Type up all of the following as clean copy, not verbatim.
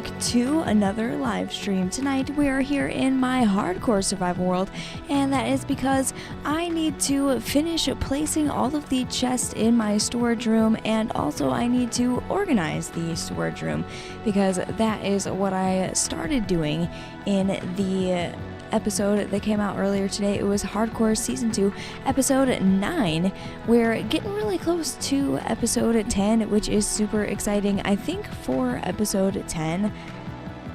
back to another live stream. Tonight we are here in my hardcore survival world, and that is because I need to finish placing all of the chests in my storage room, and also I need to organize the storage room because that is what I started doing in the episode that came out earlier today. It was Hardcore Season 2, Episode 9. We're getting really close to Episode 10, which is super exciting. I think for Episode 10,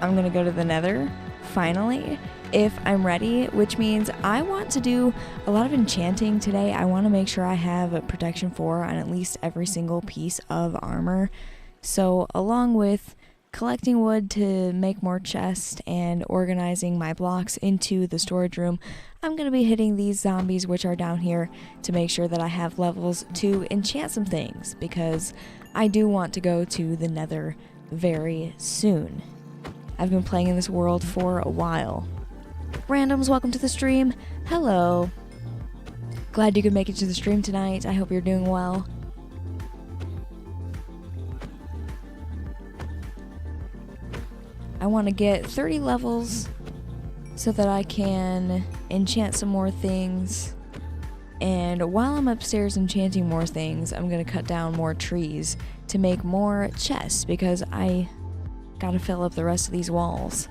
I'm gonna go to the Nether, finally, if I'm ready, which means I want to do a lot of enchanting today. I want to make sure I have a protection 4 on at least every single piece of armor. So along with collecting wood to make more chests and organizing my blocks into the storage room, I'm going to be hitting these zombies which are down here to make sure that I have levels to enchant some things, because I do want to go to the Nether very soon. I've been playing in this world for a while. Randoms, welcome to the stream. Hello. Glad you could make it to the stream tonight. I hope you're doing well. I want to get 30 levels so that I can enchant some more things. And while I'm upstairs enchanting more things, I'm going to cut down more trees to make more chests because I gotta fill up the rest of these walls.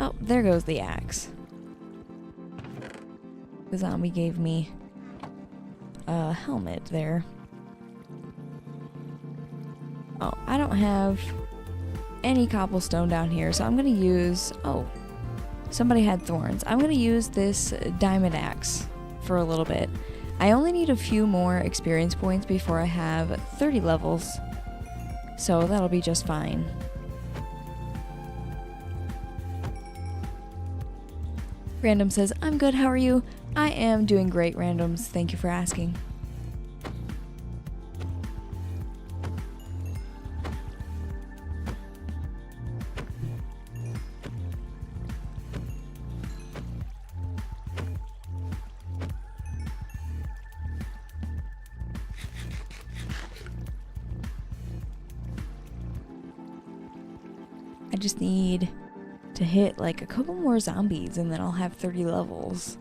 Oh, there goes the axe. The zombie gave me a helmet there. Oh, I don't have any cobblestone down here, so I'm gonna use... Oh, somebody had thorns. I'm gonna use this diamond axe for a little bit. I only need a few more experience points before I have 30 levels, so that'll be just fine. Random says, I'm good, how are you? I am doing great, Randoms. Thank you for asking. I just need to hit like a couple more zombies and then I'll have 30 levels.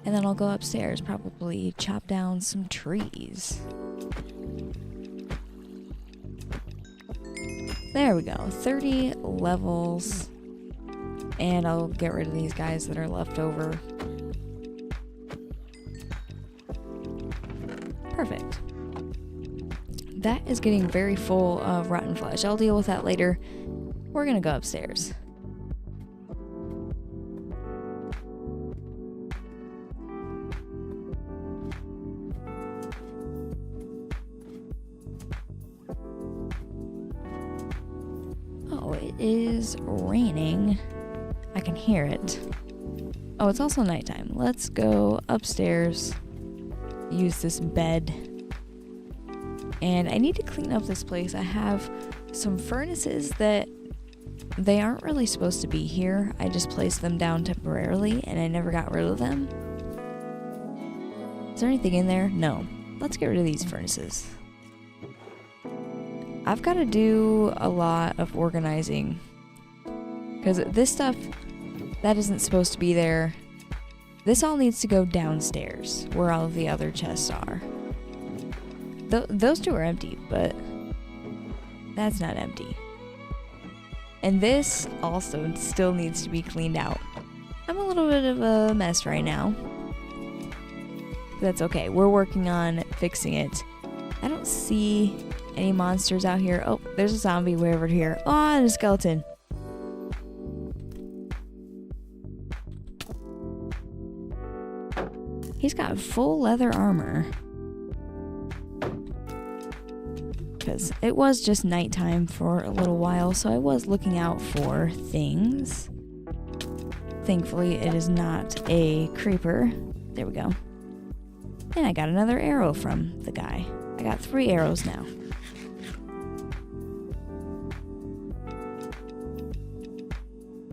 And then I'll go upstairs, probably chop down some trees. There we go, 30 levels. And I'll get rid of these guys that are left over. Perfect. That is getting very full of rotten flesh. I'll deal with that later. We're gonna go upstairs. Oh, it is raining. I can hear it. Oh, it's also nighttime. Let's go upstairs. Use this bed. And I need to clean up this place. I have some furnaces that they aren't really supposed to be here. I just placed them down temporarily and I never got rid of them. Is there anything in there? No. Let's get rid of these furnaces. I've got to do a lot of organizing because this stuff that isn't supposed to be there. This all needs to go downstairs where all of the other chests are. Those two are empty, but that's not empty. And this also still needs to be cleaned out. I'm a little bit of a mess right now. But that's okay. We're working on fixing it. I don't see any monsters out here. Oh, there's a zombie way over here. Oh, and a skeleton. He's got full leather armor. Because it was just nighttime for a little while, so I was looking out for things. Thankfully, it is not a creeper. There we go. And I got another arrow from the guy. I got 3 arrows now.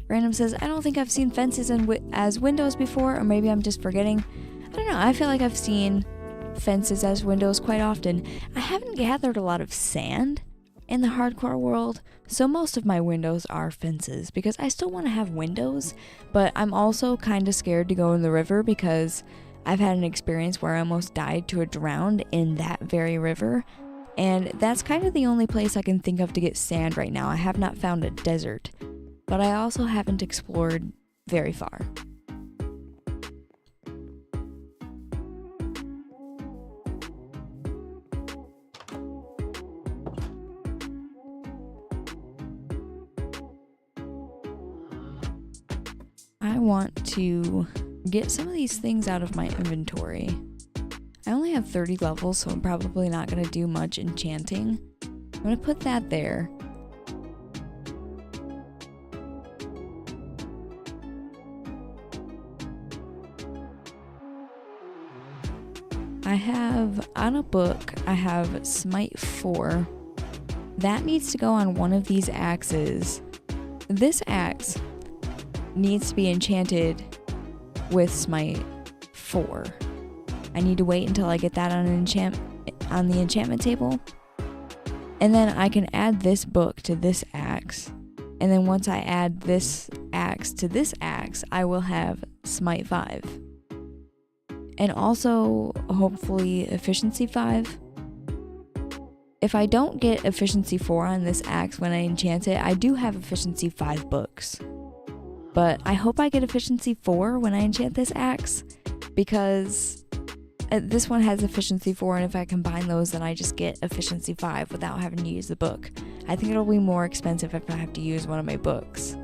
Random says, I don't think I've seen fences as windows before, or maybe I'm just forgetting. I don't know, I feel like I've seen fences as windows quite often. I haven't gathered a lot of sand in the hardcore world, so most of my windows are fences because I still want to have windows, but I'm also kind of scared to go in the river because I've had an experience where I almost died to a drown in that very river, and that's kind of the only place I can think of to get sand right now. I have not found a desert, but I also haven't explored very far. I want to get some of these things out of my inventory. I only have 30 levels, so I'm probably not going to do much enchanting. I'm going to put that there. I have, on a book, I have Smite 4. That needs to go on one of these axes. This axe needs to be enchanted with Smite 4. I need to wait until I get that on the enchantment table. And then I can add this book to this axe. And then once I add this axe to this axe, I will have Smite 5. And also, hopefully, Efficiency 5. If I don't get Efficiency 4 on this axe when I enchant it, I do have Efficiency 5 books. But I hope I get Efficiency 4 when I enchant this axe, because this one has Efficiency 4, and if I combine those, then I just get Efficiency 5 without having to use the book. I think it'll be more expensive if I have to use one of my books.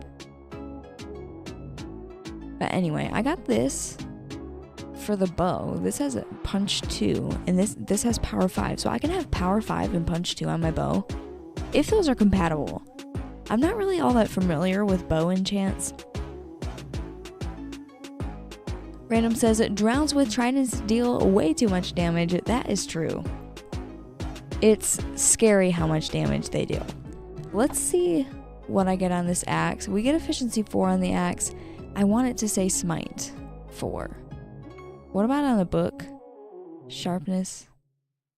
But anyway, I got this for the bow. This has a punch 2, and this has power 5, so I can have power 5 and punch 2 on my bow, if those are compatible. I'm not really all that familiar with bow enchants. Random says, drowns with tridents deal way too much damage. That is true. It's scary how much damage they do. Let's see what I get on this axe. We get Efficiency 4 on the axe. I want it to say Smite 4. What about on the book? Sharpness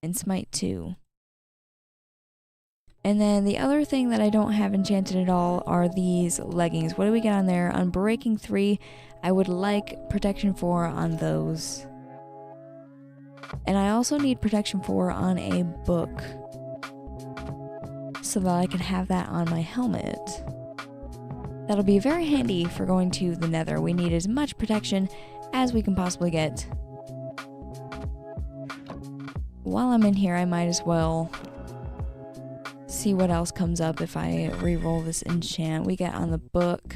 and Smite 2. And then the other thing that I don't have enchanted at all are these leggings. What do we get on there? On Breaking 3, I would like Protection 4 on those. And I also need Protection 4 on a book, so that I can have that on my helmet. That'll be very handy for going to the Nether. We need as much protection as we can possibly get. While I'm in here, I might as well see what else comes up if I re-roll this enchant. We get on the book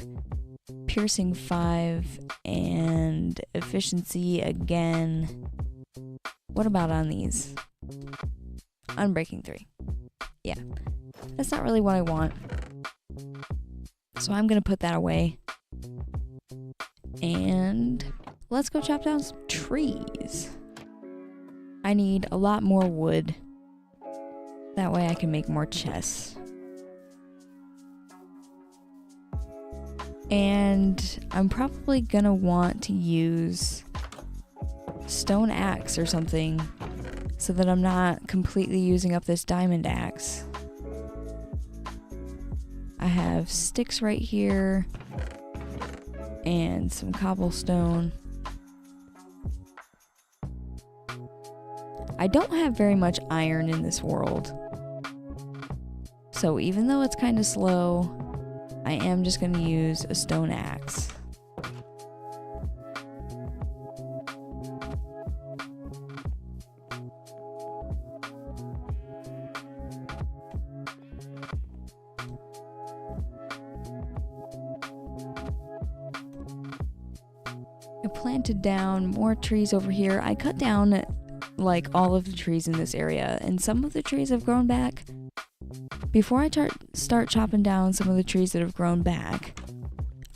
Piercing 5 and Efficiency again. What about on these? Unbreaking 3. Yeah, that's not really what I want. So I'm gonna put that away. And let's go chop down some trees. I need a lot more wood. That way I can make more chests. And I'm probably gonna want to use stone axe or something so that I'm not completely using up this diamond axe. I have sticks right here and some cobblestone. I don't have very much iron in this world. So even though it's kind of slow, I am just going to use a stone axe. I planted down more trees over here. I cut down like all of the trees in this area, and some of the trees have grown back. Before I start chopping down some of the trees that have grown back,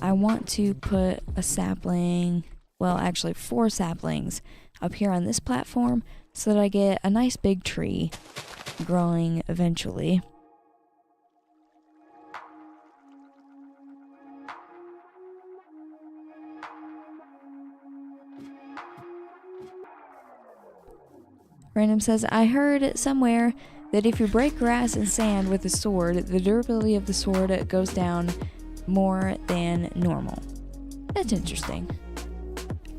I want to put a sapling, well actually 4 saplings up here on this platform so that I get a nice big tree growing eventually. Random says, I heard somewhere that if you break grass and sand with a sword, the durability of the sword goes down more than normal. That's interesting.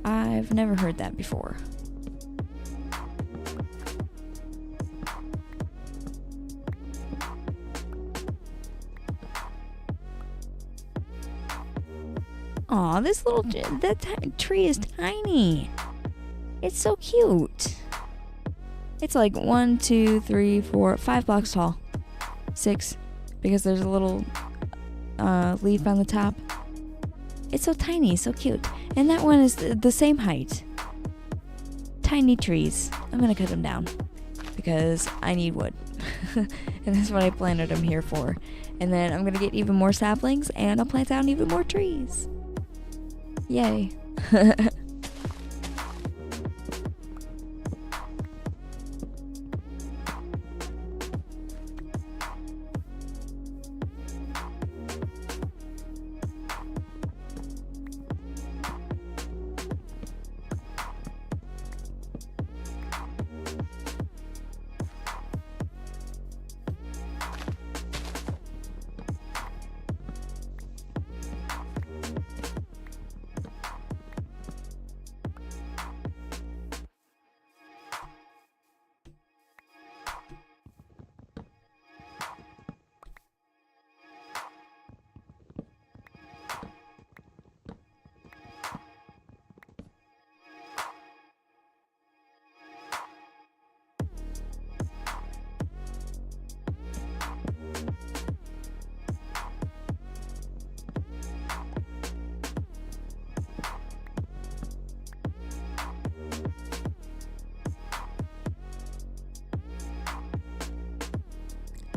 I've never heard that before. Aw, this little tree is tiny. It's so cute. It's like 1, 2, 3, 4, 5 blocks tall. 6, because there's a little leaf on the top. It's so tiny, so cute. And that one is the same height. Tiny trees. I'm gonna cut them down because I need wood. And that's what I planted them here for. And then I'm gonna get even more saplings and I'll plant down even more trees. Yay.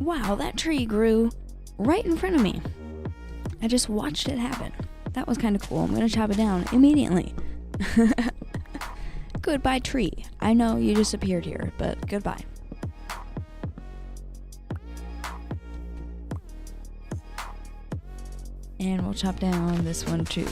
Wow, that tree grew right in front of me. I just watched it happen. That was kind of cool. I'm going to chop it down immediately. Goodbye, tree. I know you just appeared here, but goodbye. And we'll chop down this one too.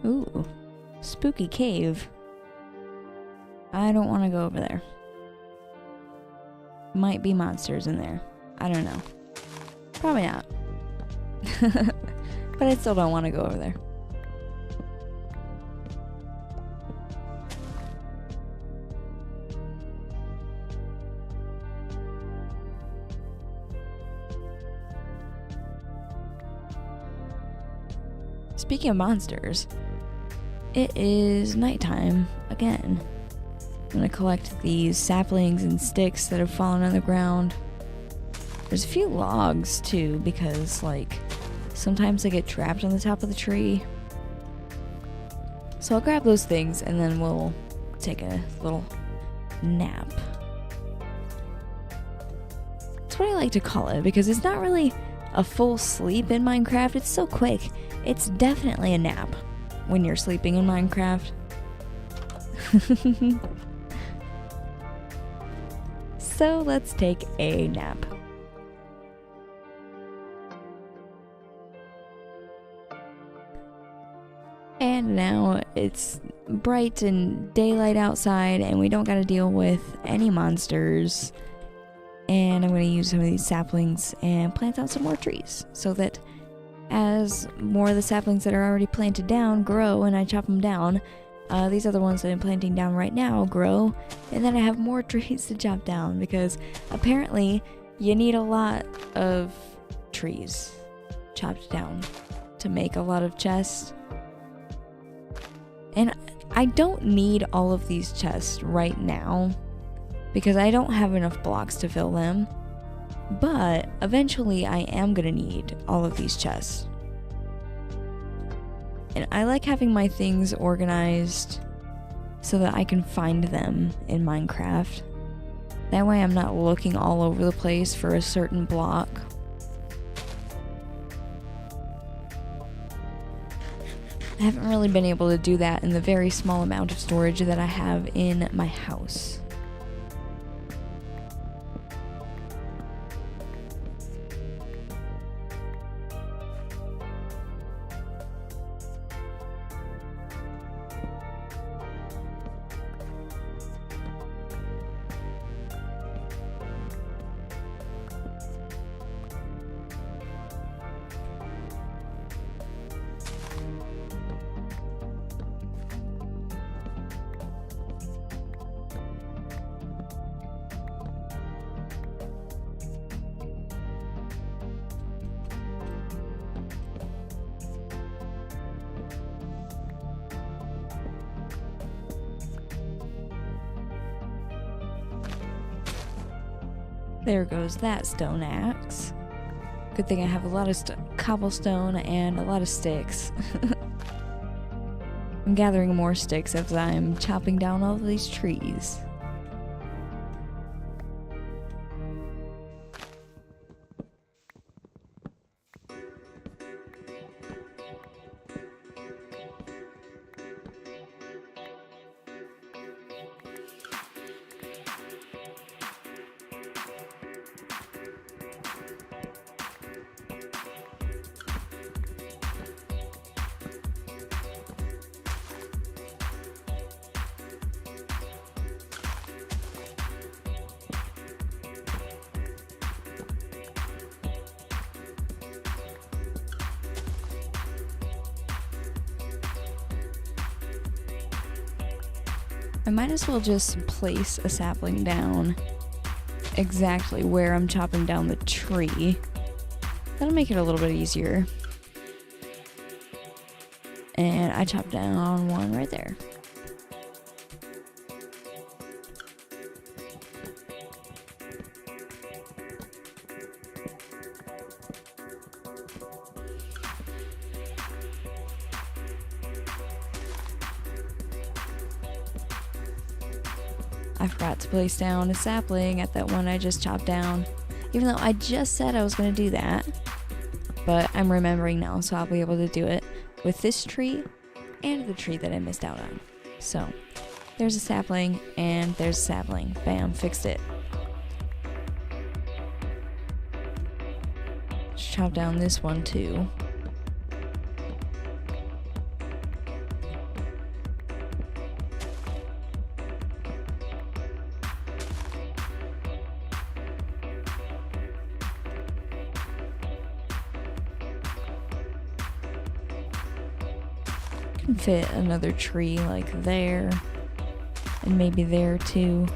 Ooh, spooky cave. I don't want to go over there. Might be monsters in there. I don't know. Probably not. But I still don't want to go over there. Speaking of monsters, it is nighttime again. I'm gonna collect these saplings and sticks that have fallen on the ground. There's a few logs too, because like sometimes they get trapped on the top of the tree. So I'll grab those things and then we'll take a little nap. That's what I like to call it, because it's not really a full sleep in Minecraft. It's so quick. It's definitely a nap when you're sleeping in Minecraft. So let's take a nap. And now it's bright and daylight outside and we don't gotta deal with any monsters. And I'm gonna use some of these saplings and plant out some more trees so that as more of the saplings that are already planted down grow and I chop them down, these other ones that I'm planting down right now grow, and then I have more trees to chop down, because apparently you need a lot of trees chopped down to make a lot of chests. And I don't need all of these chests right now because I don't have enough blocks to fill them. But eventually I am gonna need all of these chests. And I like having my things organized so that I can find them in Minecraft. That way I'm not looking all over the place for a certain block. I haven't really been able to do that in the very small amount of storage that I have in my house. There goes that stone axe. Good thing I have a lot of cobblestone and a lot of sticks. I'm gathering more sticks as I'm chopping down all of these trees. I might as well just place a sapling down exactly where I'm chopping down the tree. That'll make it a little bit easier. And I chopped down one right there. I forgot to place down a sapling at that one I just chopped down, even though I just said I was going to do that. But I'm remembering now, so I'll be able to do it with this tree and the tree that I missed out on. So there's a sapling and there's a sapling. Bam, fixed it. Let's chop down this one too. Fit another tree like there, and maybe there too.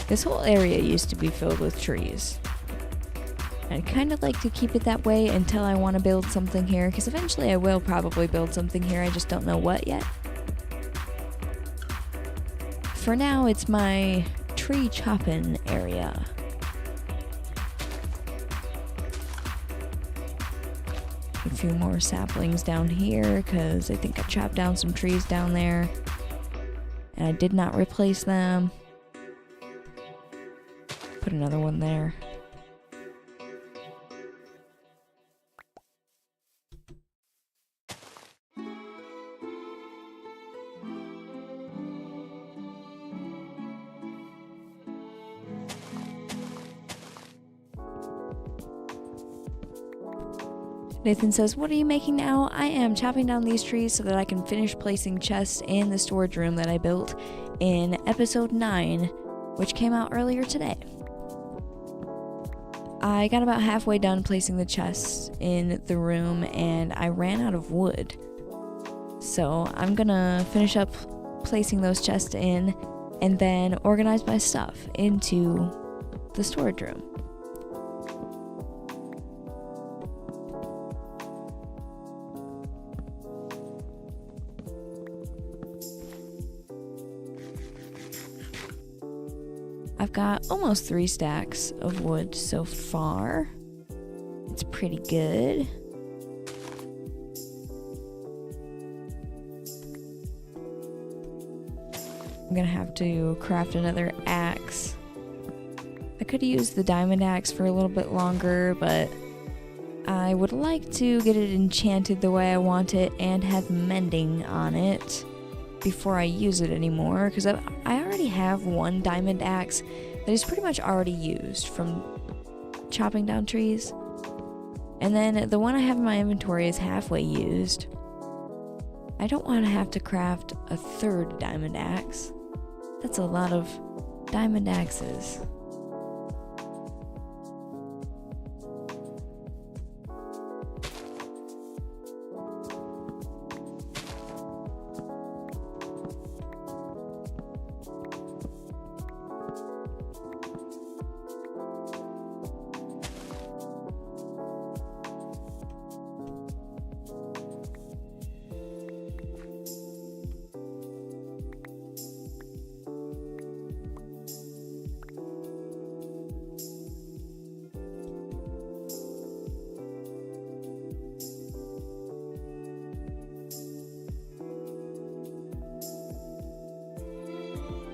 This whole area used to be filled with trees. I'd kind of like to keep it that way until I want to build something here, because eventually I will probably build something here, I just don't know what yet. For now, it's my tree chopping area. A few more saplings down here because I think I chopped down some trees down there and I did not replace them. Put another one there. Nathan says, what are you making now? I am chopping down these trees so that I can finish placing chests in the storage room that I built in episode 9, which came out earlier today. I got about halfway done placing the chests in the room and I ran out of wood. So I'm gonna finish up placing those chests in and then organize my stuff into the storage room. I've got almost 3 stacks of wood so far. It's pretty good. I'm gonna have to craft another axe. I could use the diamond axe for a little bit longer, but I would like to get it enchanted the way I want it and have mending on it before I use it anymore, because I already have one diamond axe that is pretty much already used from chopping down trees. And then the one I have in my inventory is halfway used. I don't want to have to craft a 3rd diamond axe. That's a lot of diamond axes.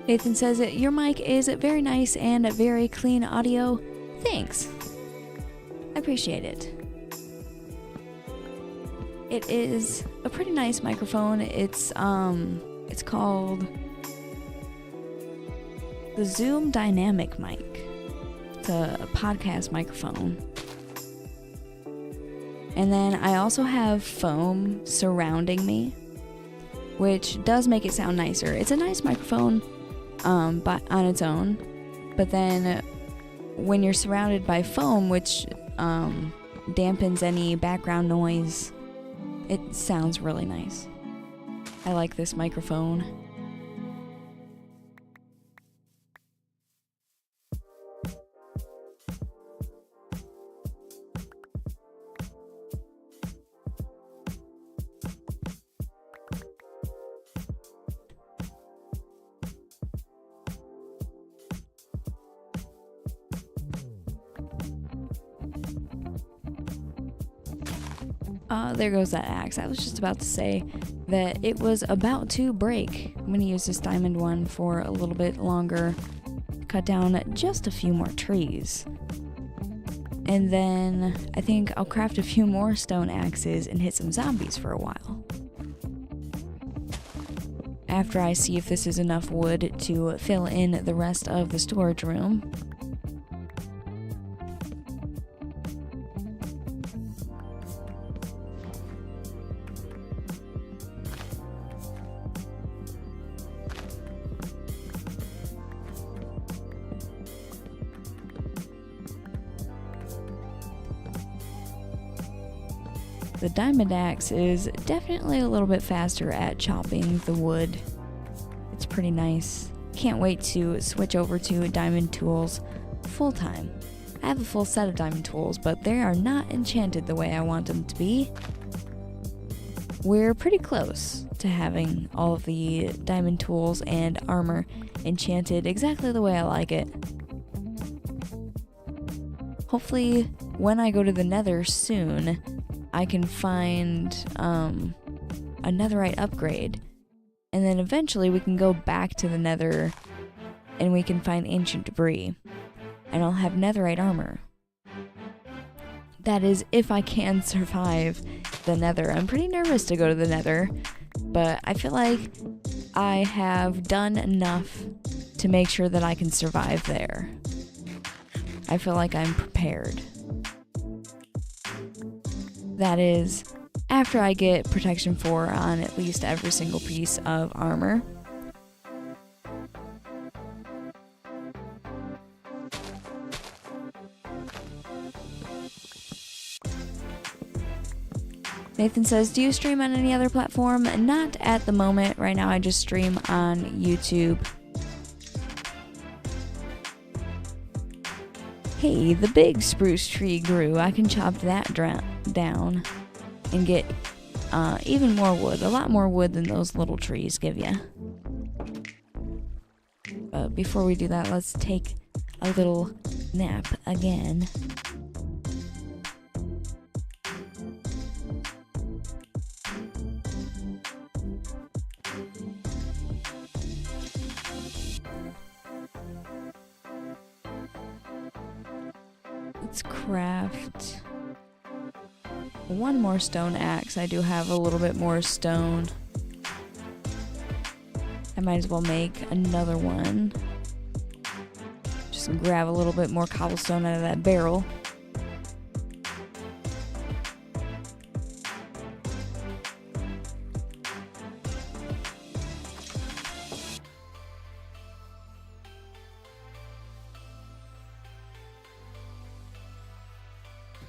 Nathan says your mic is very nice and very clean audio. Thanks. I appreciate it. It is a pretty nice microphone. It's called the Zoom Dynamic Mic. It's a podcast microphone. And then I also have foam surrounding me, which does make it sound nicer. It's a nice microphone but on its own, but then when you're surrounded by foam, which dampens any background noise, it sounds really nice. I like this microphone. There goes that axe. I was just about to say that it was about to break. I'm going to use this diamond one for a little bit longer, cut down just a few more trees. And then I think I'll craft a few more stone axes and hit some zombies for a while. After I see if this is enough wood to fill in the rest of the storage room. The diamond axe is definitely a little bit faster at chopping the wood. It's pretty nice. Can't wait to switch over to diamond tools full time. I have a full set of diamond tools, but they are not enchanted the way I want them to be. We're pretty close to having all of the diamond tools and armor enchanted exactly the way I like it. Hopefully, when I go to the Nether soon, I can find a netherite upgrade, and then eventually we can go back to the Nether and we can find ancient debris, and I'll have netherite armor. That is if I can survive the Nether. I'm pretty nervous to go to the Nether, but I feel like I have done enough to make sure that I can survive there. I feel like I'm prepared. That is, after I get protection 4 on at least every single piece of armor. Nathan says, do you stream on any other platform? Not at the moment. Right now I just stream on YouTube. Hey, the big spruce tree grew. I can chop that down and get even more wood. A lot more wood than those little trees give you. But before we do that, let's take a little nap again. Let's craft one more stone axe. I do have a little bit more stone. I might as well make another one. Just grab a little bit more cobblestone out of that barrel.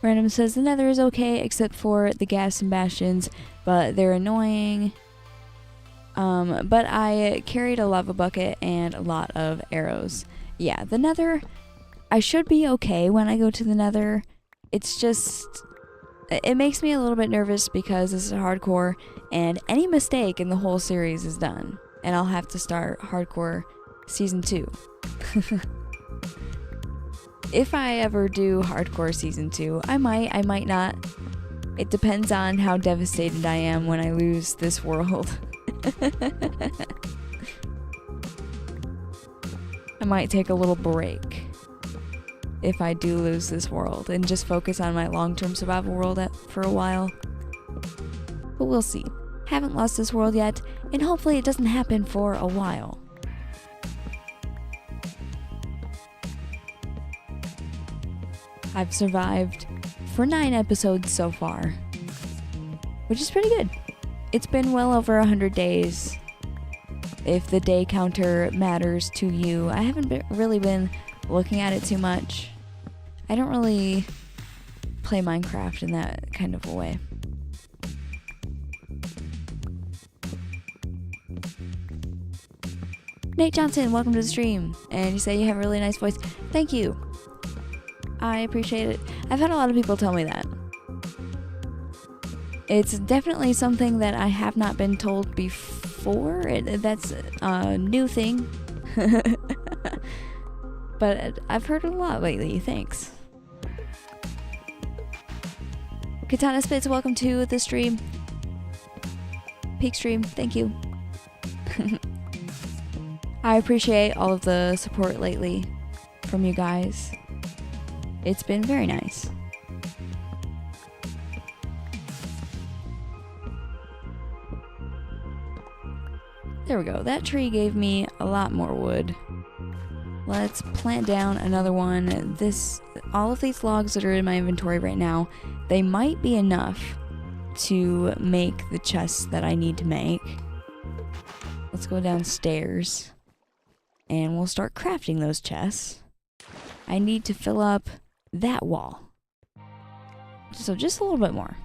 Random says the nether is okay except for the ghast and bastions, but they're annoying. But I carried a lava bucket and a lot of arrows. Yeah, the nether, I should be okay when I go to the nether. It's just, it makes me a little bit nervous because this is hardcore and any mistake in the whole series is done. And I'll have to start hardcore season 2. If I ever do hardcore season 2, I might not. It depends on how devastated I am when I lose this world. I might take a little break if I do lose this world and just focus on my long-term survival world for a while. But we'll see. Haven't lost this world yet, and hopefully it doesn't happen for a while. I've survived for 9 episodes so far, which is pretty good. It's been well over 100 days. If the day counter matters to you, I haven't really been looking at it too much. I don't really play Minecraft in that kind of a way. Nate Johnson, welcome to the stream. And you say you have a really nice voice. Thank you. I appreciate it. I've had a lot of people tell me that. It's definitely something that I have not been told before. That's a new thing. But I've heard it a lot lately. Thanks. Katana Spitz, welcome to the stream. Peak stream, thank you. I appreciate all of the support lately from you guys. It's been very nice. There we go. That tree gave me a lot more wood. Let's plant down another one. All of these logs that are in my inventory right now, they might be enough to make the chests that I need to make. Let's go downstairs and we'll start crafting those chests. I need to fill up that wall. So just a little bit more.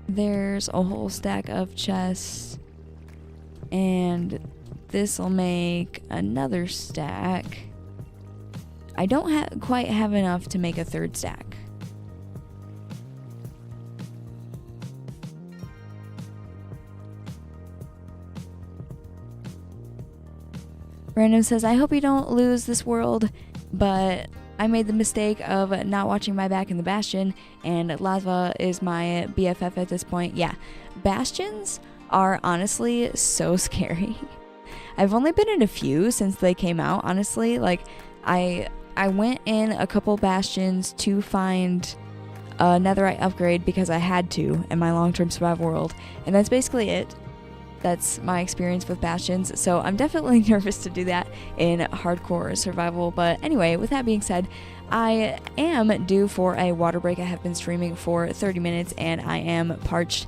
There's a whole stack of chests, and this will make another stack. I don't quite have enough to make a third stack. Random says, I hope you don't lose this world, but I made the mistake of not watching my back in the Bastion, and lava is my BFF at this point. Yeah, Bastions are honestly so scary. I've only been in a few since they came out, honestly. Like, I went in a couple Bastions to find a netherite upgrade because I had to in my long-term survival world, and that's basically it. That's my experience with Bastions, so I'm definitely nervous to do that in hardcore survival. But anyway, with that being said, I am due for a water break. I have been streaming for 30 minutes and I am parched.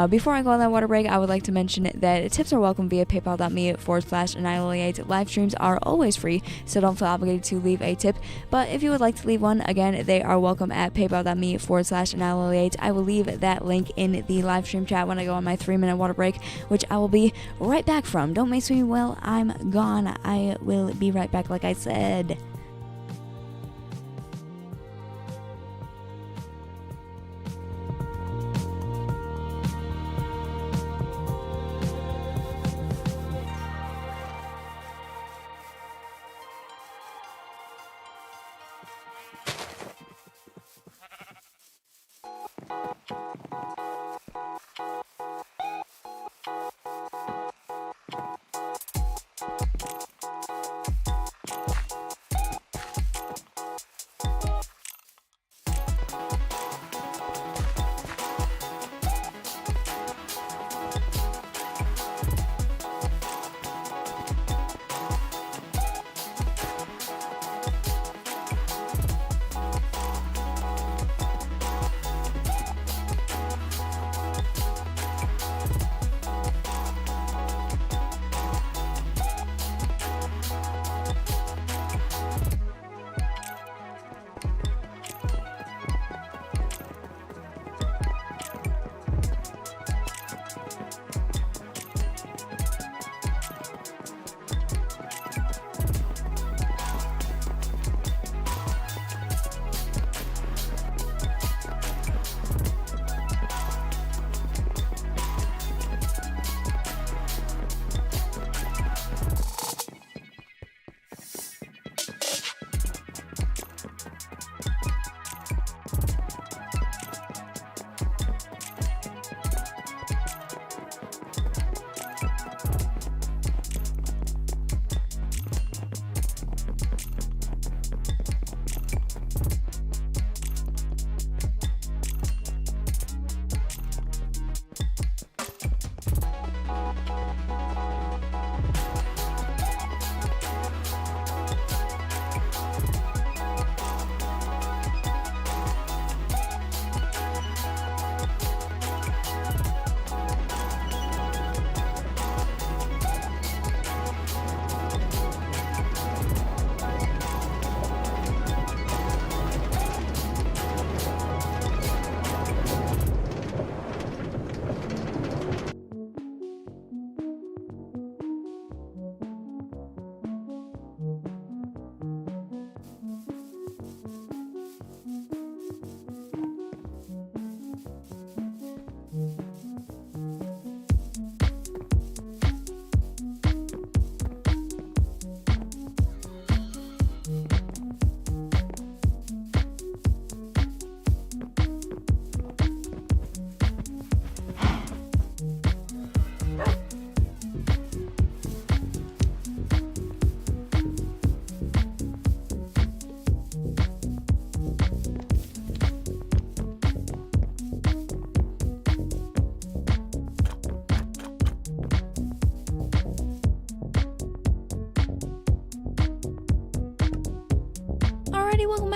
Before I go on that water break, I would like to mention that tips are welcome via paypal.me/annihilate. Live streams are always free, so don't feel obligated to leave a tip. But if you would like to leave one, again, they are welcome at paypal.me/annihilate. I will leave that link in the live stream chat when I go on my 3-minute water break, which I will be right back from. Don't make me while I'm gone. I will be right back, like I said.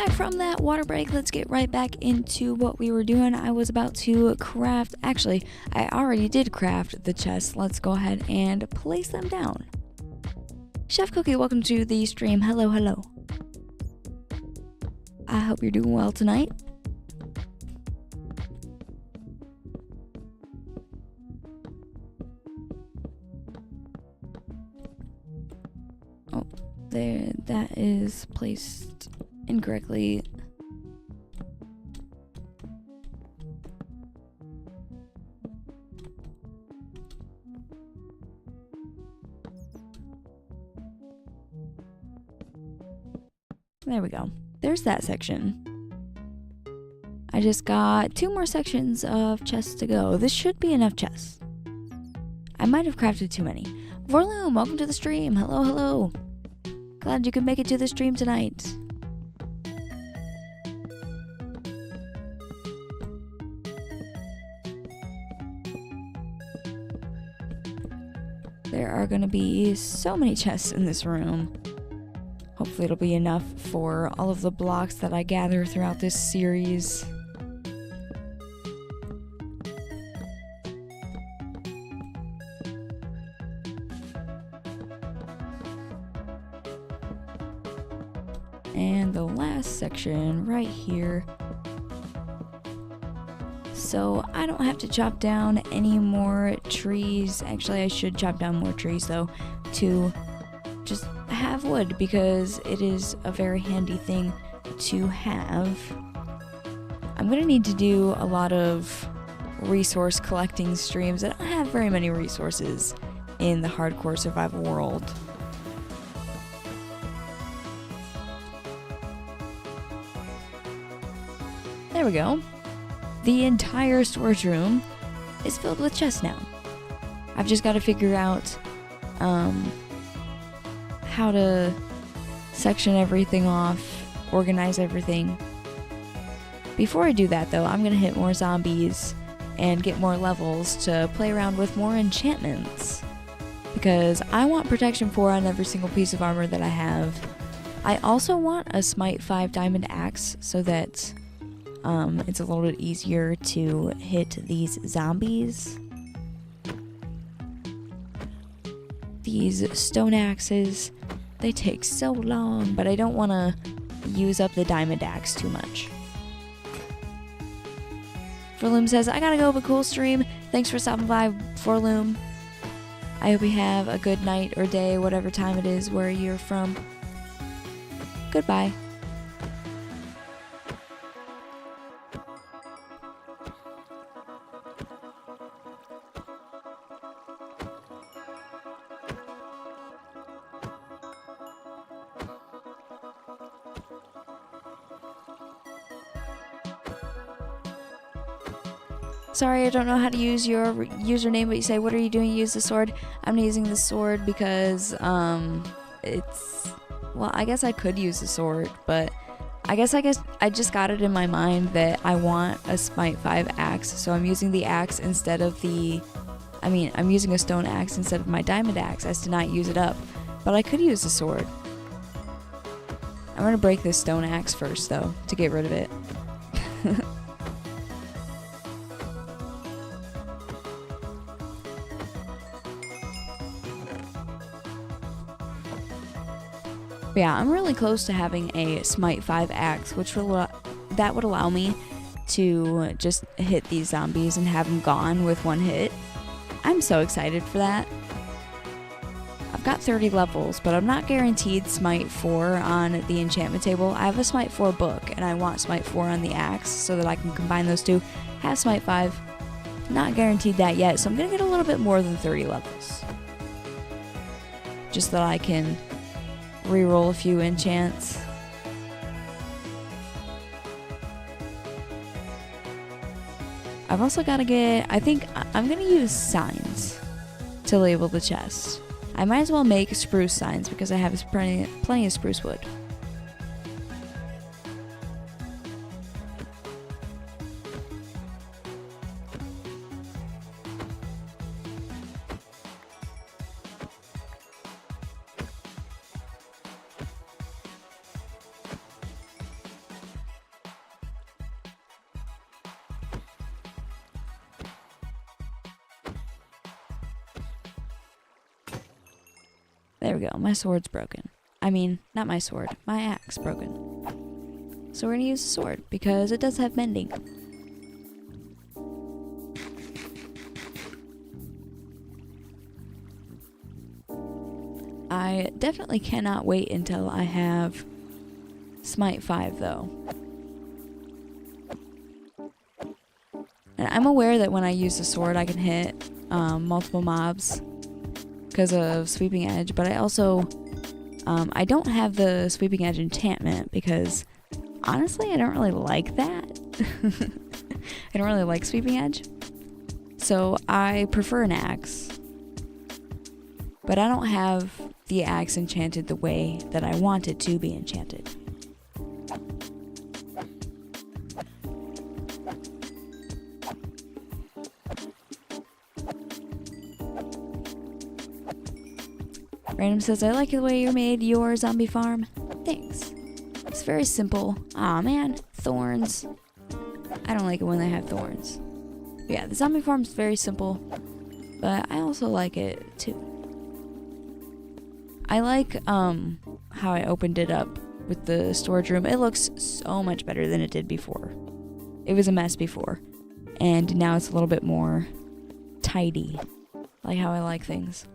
back from that water break. Let's get right back into what we were doing. I was about to craft, actually, I already did craft the chests. Let's go ahead and place them down. Chef Cookie, welcome to the stream. Hello, hello. I hope you're doing well tonight. Oh, there, that is placed incorrectly. There we go. There's that section. I just got 2 more sections of chests to go. This should be enough chests. I might have crafted too many. Vorloom, welcome to the stream. Hello, hello. Glad you could make it to the stream tonight. There are gonna be so many chests in this room. Hopefully it'll be enough for all of the blocks that I gather throughout this series. And the last section right here. So I don't have to chop down any more trees. Actually, I should chop down more trees though to just have wood, because it is a very handy thing to have. I'm gonna need to do a lot of resource collecting streams. I don't have very many resources in the hardcore survival world. There we go. The entire storage room is filled with chests now. I've just got to figure out how to section everything off, organize everything. Before I do that though, I'm gonna hit more zombies and get more levels to play around with more enchantments, because I want protection 4 on every single piece of armor that I have. I also want a Smite 5 diamond axe so that it's a little bit easier to hit these zombies. These stone axes, they take so long, but I don't want to use up the diamond axe too much. Forloom says, I gotta go, but cool stream. Thanks for stopping by, Forloom. I hope you have a good night or day, whatever time it is where you're from. Goodbye. Sorry, I don't know how to use your username, but you say, what are you doing? Use the sword. I'm using the sword because, it's, well, I guess I could use the sword, but I guess I just got it in my mind that I want a Smite 5 axe, so I'm using the axe instead of I'm using a stone axe instead of my diamond axe as to not use it up, but I could use the sword. I'm gonna break this stone axe first, though, to get rid of it. But yeah, I'm really close to having a Smite 5 axe, which would allow me to just hit these zombies and have them gone with one hit. I'm so excited for that. I've got 30 levels, but I'm not guaranteed Smite 4 on the enchantment table. I have a Smite 4 book, and I want Smite 4 on the axe so that I can combine those two. Have Smite 5. Not guaranteed that yet, so I'm going to get a little bit more than 30 levels. Just that I can reroll a few enchants. I've also got to get, I think I'm going to use signs to label the chest. I might as well make spruce signs because I have plenty of spruce wood. There we go. My sword's broken. I mean, not my sword. My axe broken. So we're gonna use the sword because it does have mending. I definitely cannot wait until I have Smite 5 though. And I'm aware that when I use the sword I can hit multiple mobs because of Sweeping Edge, but I also I don't have the Sweeping Edge enchantment because honestly I don't really like that. I don't really like Sweeping Edge. So I prefer an axe. But I don't have the axe enchanted the way that I want it to be enchanted. Random says, I like the way you made your zombie farm. Thanks. It's very simple. Aw man, thorns. I don't like it when they have thorns. But yeah, the zombie farm's very simple, but I also like it too. I like how I opened it up with the storage room. It looks so much better than it did before. It was a mess before, and now it's a little bit more tidy, like how I like things.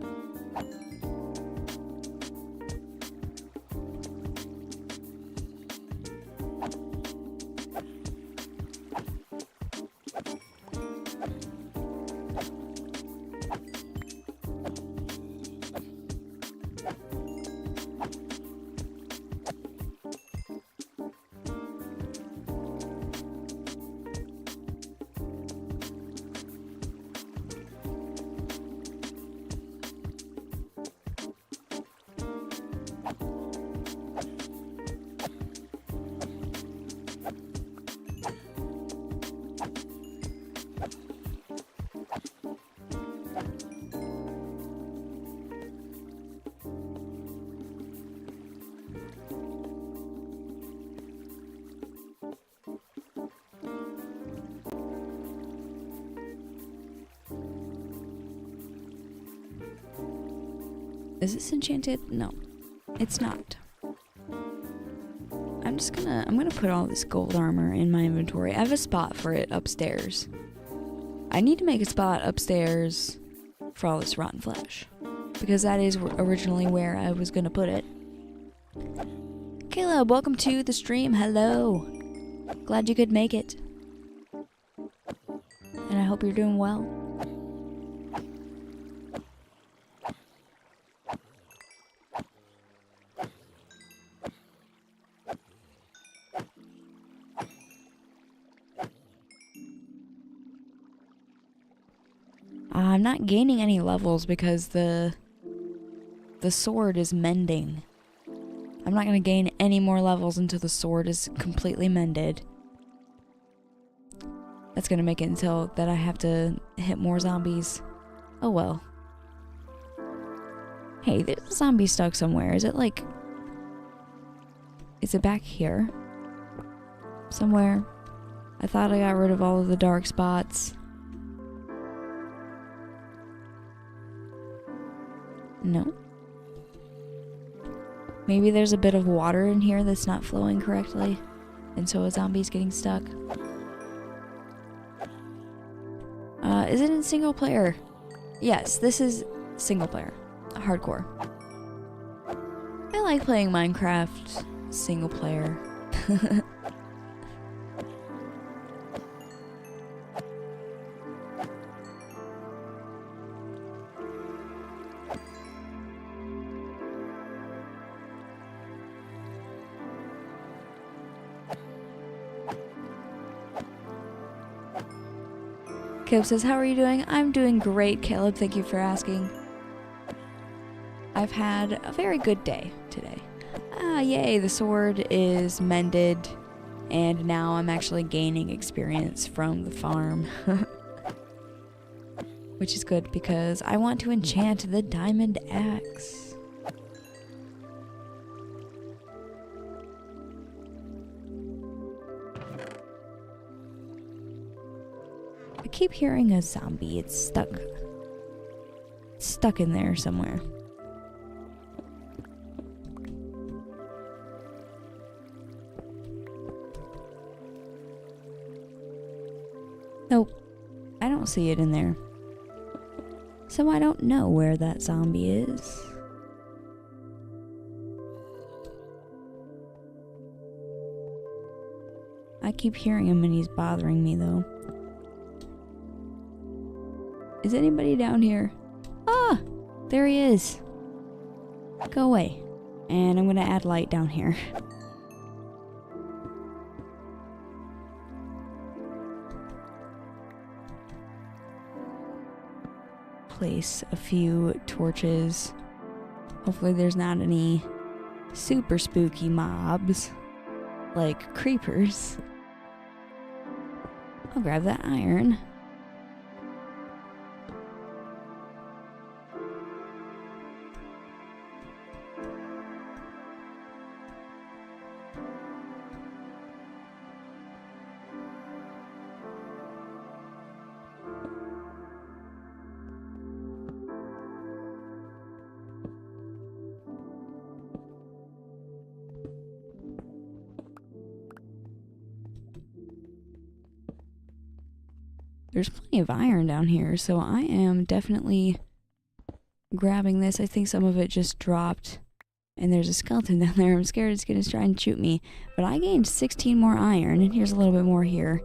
Is this enchanted? No, it's not. I'm gonna put all this gold armor in my inventory. I have a spot for it upstairs. I need to make a spot upstairs for all this rotten flesh, because that is originally where I was gonna put it. Caleb, welcome to the stream. Hello. Glad you could make it. And I hope you're doing well. I'm not gaining any levels because the sword is mending. I'm not going to gain any more levels until the sword is completely mended. That's going to make it until that I have to hit more zombies. Oh well. Hey, there's a zombie stuck somewhere. Is it like... Is it back here? Somewhere? I thought I got rid of all of the dark spots. No. Maybe there's a bit of water in here that's not flowing correctly, and so a zombie's getting stuck. Is it in single player? Yes, this is single player. Hardcore. I like playing Minecraft single player. Caleb says, how are you doing? I'm doing great, Caleb. Thank you for asking. I've had a very good day today. Yay, the sword is mended, and now I'm actually gaining experience from the farm. Which is good because I want to enchant the diamond axe. I keep hearing a zombie. It's stuck in there somewhere. Nope, I don't see it in there. So I don't know where that zombie is. I keep hearing him and he's bothering me though. Is anybody down here? Ah! There he is. Go away. And I'm gonna add light down here. Place a few torches. Hopefully there's not any super spooky mobs like creepers. I'll grab that iron. There's plenty of iron down here, so I am definitely grabbing this. I think some of it just dropped, and there's a skeleton down there. I'm scared it's going to try and shoot me, but I gained 16 more iron, and here's a little bit more here.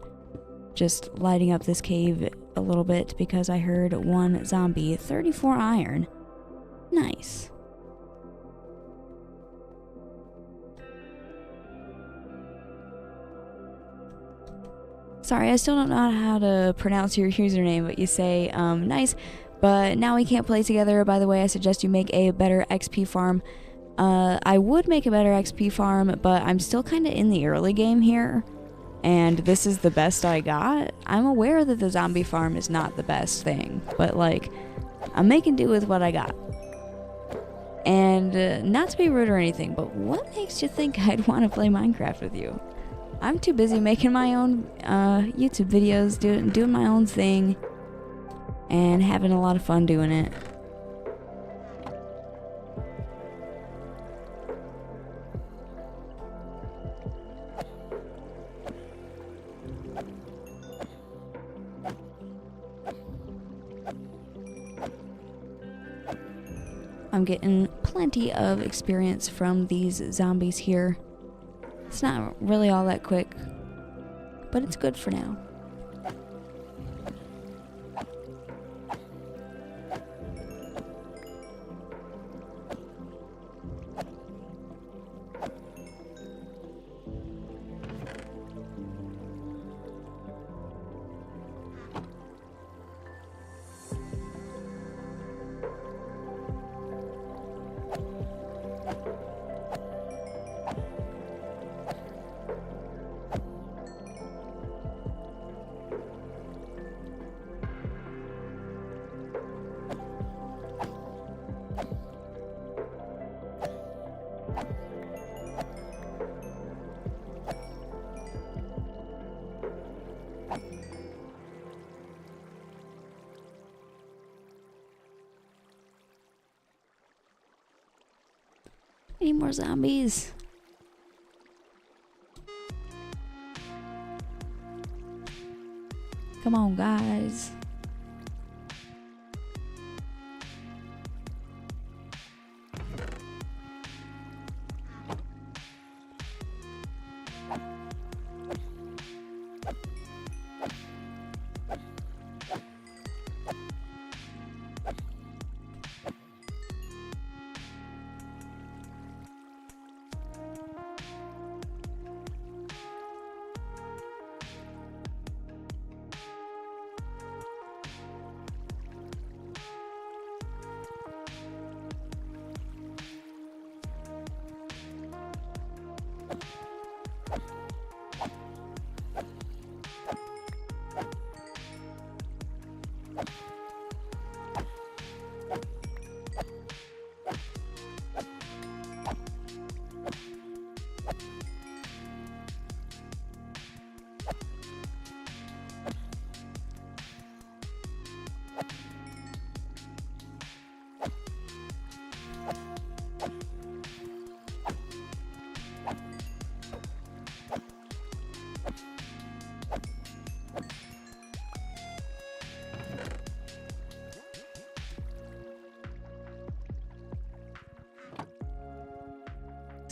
Just lighting up this cave a little bit because I heard one zombie. 34 iron. Nice. Sorry, I still don't know how to pronounce your username, but you say, nice, but now we can't play together. By the way, I suggest you make a better XP farm. I would make a better XP farm, but I'm still kind of in the early game here, and this is the best I got. I'm aware that the zombie farm is not the best thing, but, like, I'm making do with what I got. And, not to be rude or anything, but what makes you think I'd want to play Minecraft with you? I'm too busy making my own YouTube videos, doing my own thing, and having a lot of fun doing it. I'm getting plenty of experience from these zombies here. It's not really all that quick, but it's good for now. Any more zombies? Come on, guys.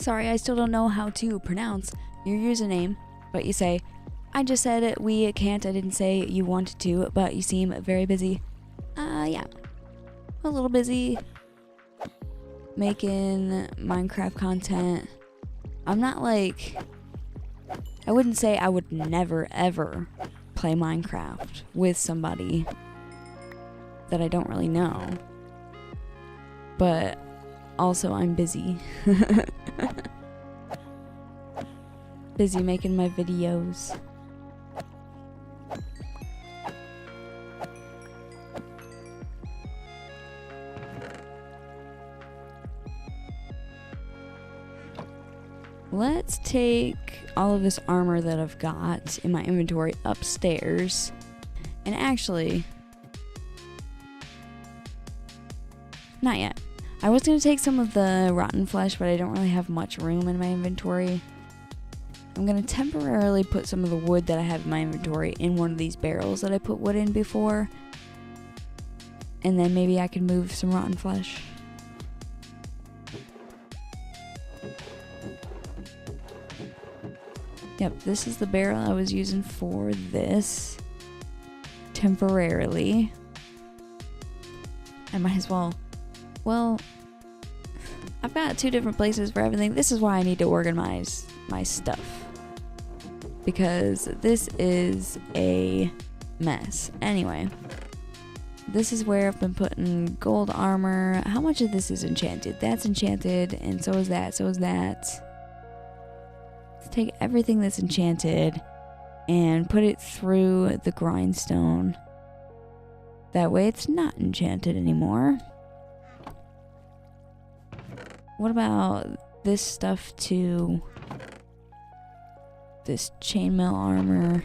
Sorry, I still don't know how to pronounce your username, but you say, I just said we can't. I didn't say you wanted to, but you seem very busy. Yeah. A little busy making Minecraft content. I'm not like... I wouldn't say I would never, ever play Minecraft with somebody that I don't really know. But also I'm busy. Busy making my videos. Let's take all of this armor that I've got in my inventory upstairs. And actually, not yet. I was going to take some of the rotten flesh, but I don't really have much room in my inventory. I'm going to temporarily put some of the wood that I have in my inventory in one of these barrels that I put wood in before. And then maybe I can move some rotten flesh. Yep, this is the barrel I was using for this temporarily. I might as well. Well, I've got 2 different places for everything. This is why I need to organize my stuff, because this is a mess. Anyway, this is where I've been putting gold armor. How much of this is enchanted? That's enchanted, and so is that, so is that. Let's take everything that's enchanted and put it through the grindstone. That way it's not enchanted anymore. What about this stuff too? This chainmail armor.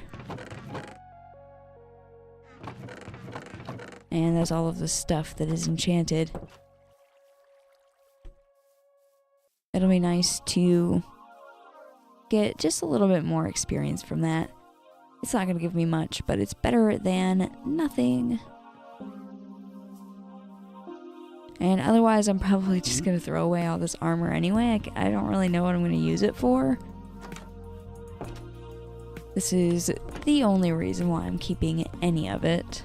And that's all of the stuff that is enchanted. It'll be nice to get just a little bit more experience from that. It's not going to give me much, but it's better than nothing. And otherwise, I'm probably just going to throw away all this armor anyway. I don't really know what I'm going to use it for. This is the only reason why I'm keeping any of it.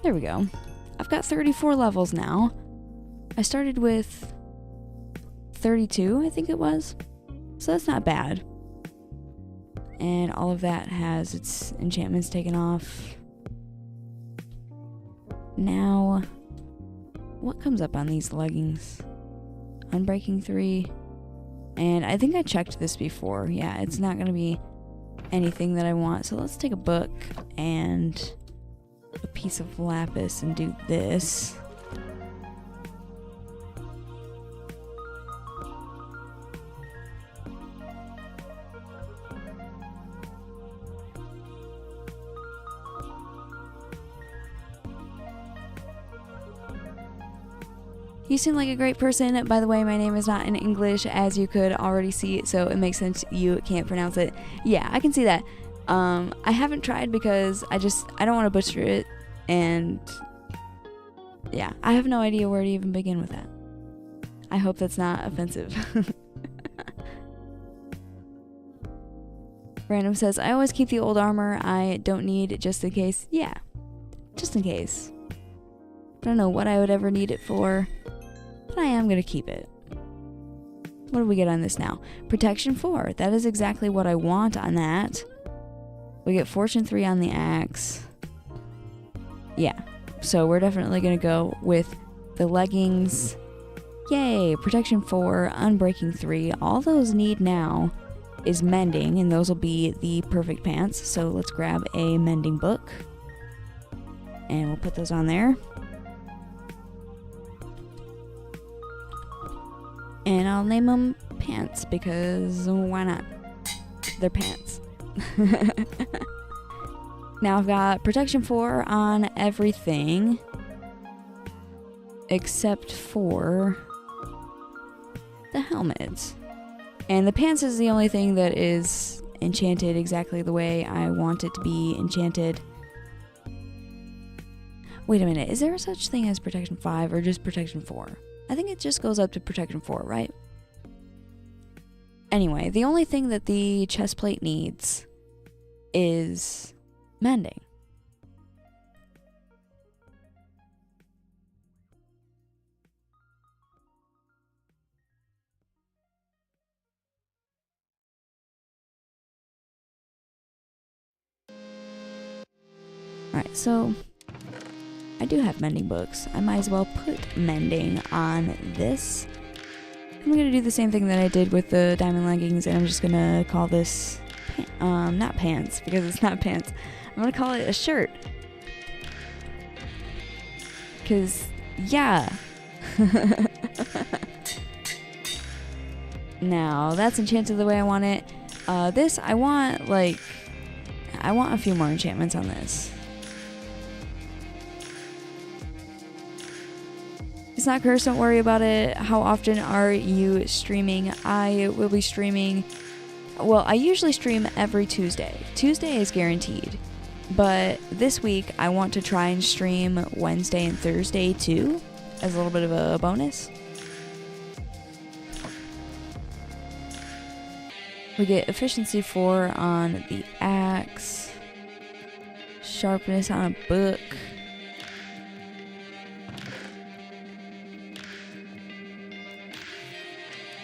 There we go. I've got 34 levels now. I started with 32, I think it was. So that's not bad. And all of that has its enchantments taken off. Now, what comes up on these leggings? Unbreaking 3. And I think I checked this before. Yeah, it's not going to be anything that I want. So let's take a book and a piece of lapis and do this. You seem like a great person. By the way, my name is not in English, as you could already see, so it makes sense you can't pronounce it. Yeah, I can see that. I haven't tried because I don't want to butcher it, and yeah, I have no idea where to even begin with that. I hope that's not offensive. Random says, I always keep the old armor I don't need just in case. Yeah, just in case. I don't know what I would ever need it for, but I am going to keep it. What do we get on this now? Protection 4. That is exactly what I want on that. We get Fortune 3 on the axe. Yeah, so we're definitely going to go with the leggings. Yay, Protection 4, Unbreaking 3. All those need now is mending, and those will be the perfect pants. So let's grab a mending book, and we'll put those on there. And I'll name them pants because why not? They're pants. Now I've got Protection 4 on everything. except for the helmets. And the pants is the only thing that is enchanted exactly the way I want it to be enchanted. Wait a minute, is there such thing as protection 5 or just protection 4? I think it just goes up to protection 4, right? Anyway, the only thing that the chest plate needs is mending. Alright, so I do have mending books. I might as well put mending on this. I'm gonna do the same thing that I did with the diamond leggings, and I'm just gonna call this, not pants, because it's not pants. I'm gonna call it a shirt. Because, yeah. Now, that's enchanted the way I want it. This, I want a few more enchantments on this. It's not cursed, don't worry about it. How often are you streaming? I will be streaming, well, I usually stream every Tuesday. Tuesday is guaranteed. But this week, I want to try and stream Wednesday and Thursday too, as a little bit of a bonus. We get efficiency 4 on the axe, sharpness on a book.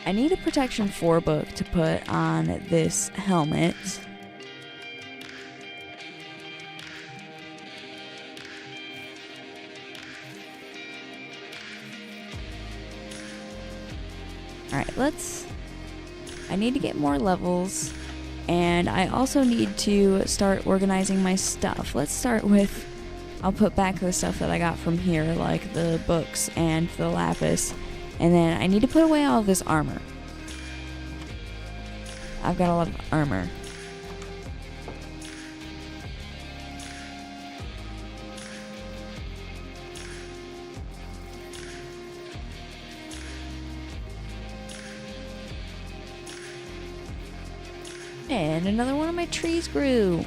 I need a protection 4 book to put on this helmet. Alright, I need to get more levels, and I also need to start organizing my stuff. Let's start with, I'll put back the stuff that I got from here, like the books and the lapis. And then I need to put away all of this armor. I've got a lot of armor. And another one of my trees grew.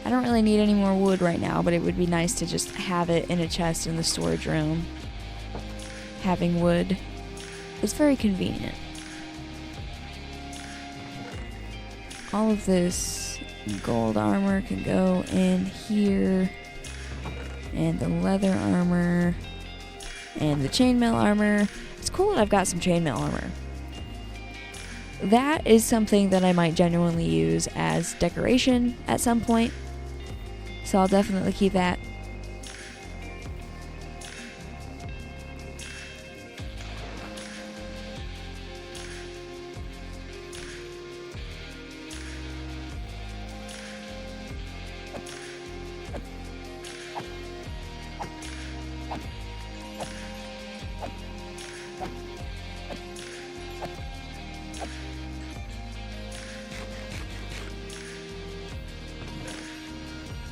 I don't really need any more wood right now, but it would be nice to just have it in a chest in the storage room. Having wood is very convenient. All of this gold armor can go in here, and the leather armor, and the chainmail armor. It's cool that I've got some chainmail armor. That is something that I might genuinely use as decoration at some point, so I'll definitely keep that.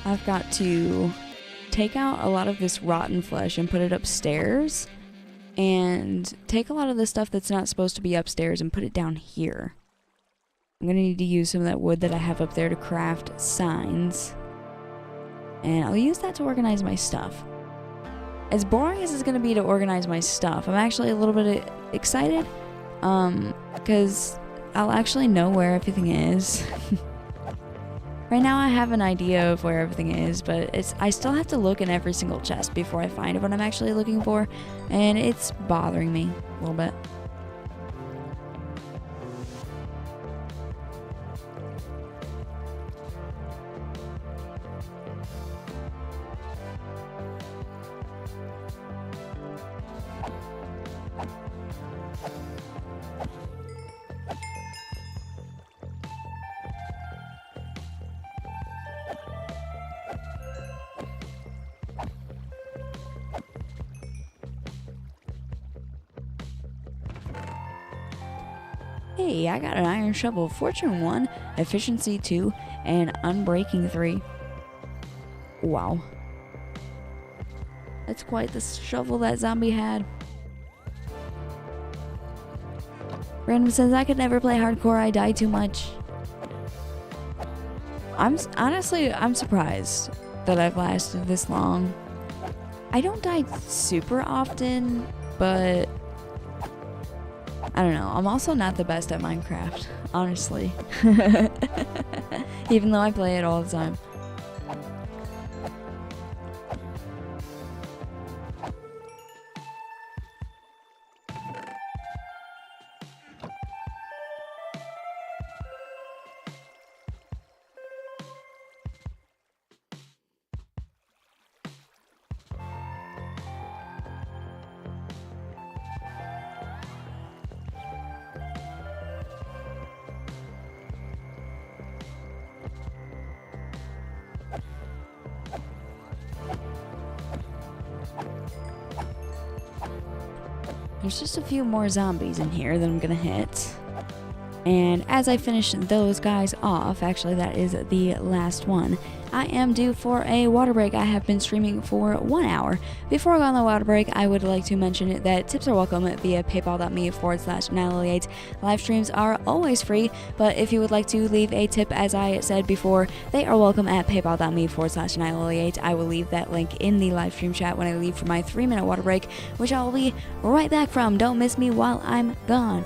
I've got to take out a lot of this rotten flesh and put it upstairs, and take a lot of the stuff that's not supposed to be upstairs and put it down here. I'm gonna need to use some of that wood that I have up there to craft signs, and I'll use that to organize my stuff. As boring as it's gonna be to organize my stuff, I'm actually a little bit excited, because I'll actually know where everything is. Right now I have an idea of where everything is, but I still have to look in every single chest before I find what I'm actually looking for, and it's bothering me a little bit. Hey, I got an iron shovel, fortune 1, efficiency 2, and unbreaking 3. Wow. That's quite the shovel that zombie had. Random says, I could never play hardcore, I die too much. Honestly, I'm surprised that I've lasted this long. I don't die super often, but I don't know. I'm also not the best at Minecraft, honestly. Even though I play it all the time. There's just a few more zombies in here that I'm gonna hit. And as I finish those guys off, actually that is the last one, I am due for a water break. I have been streaming for 1 hour. Before I go on the water break, I would like to mention that tips are welcome via paypal.me/908. Live streams are always free, but if you would like to leave a tip, as I said before, they are welcome at paypal.me/908. I will leave that link in the live stream chat when I leave for my 3-minute water break, which I will be right back from. Don't miss me while I'm gone.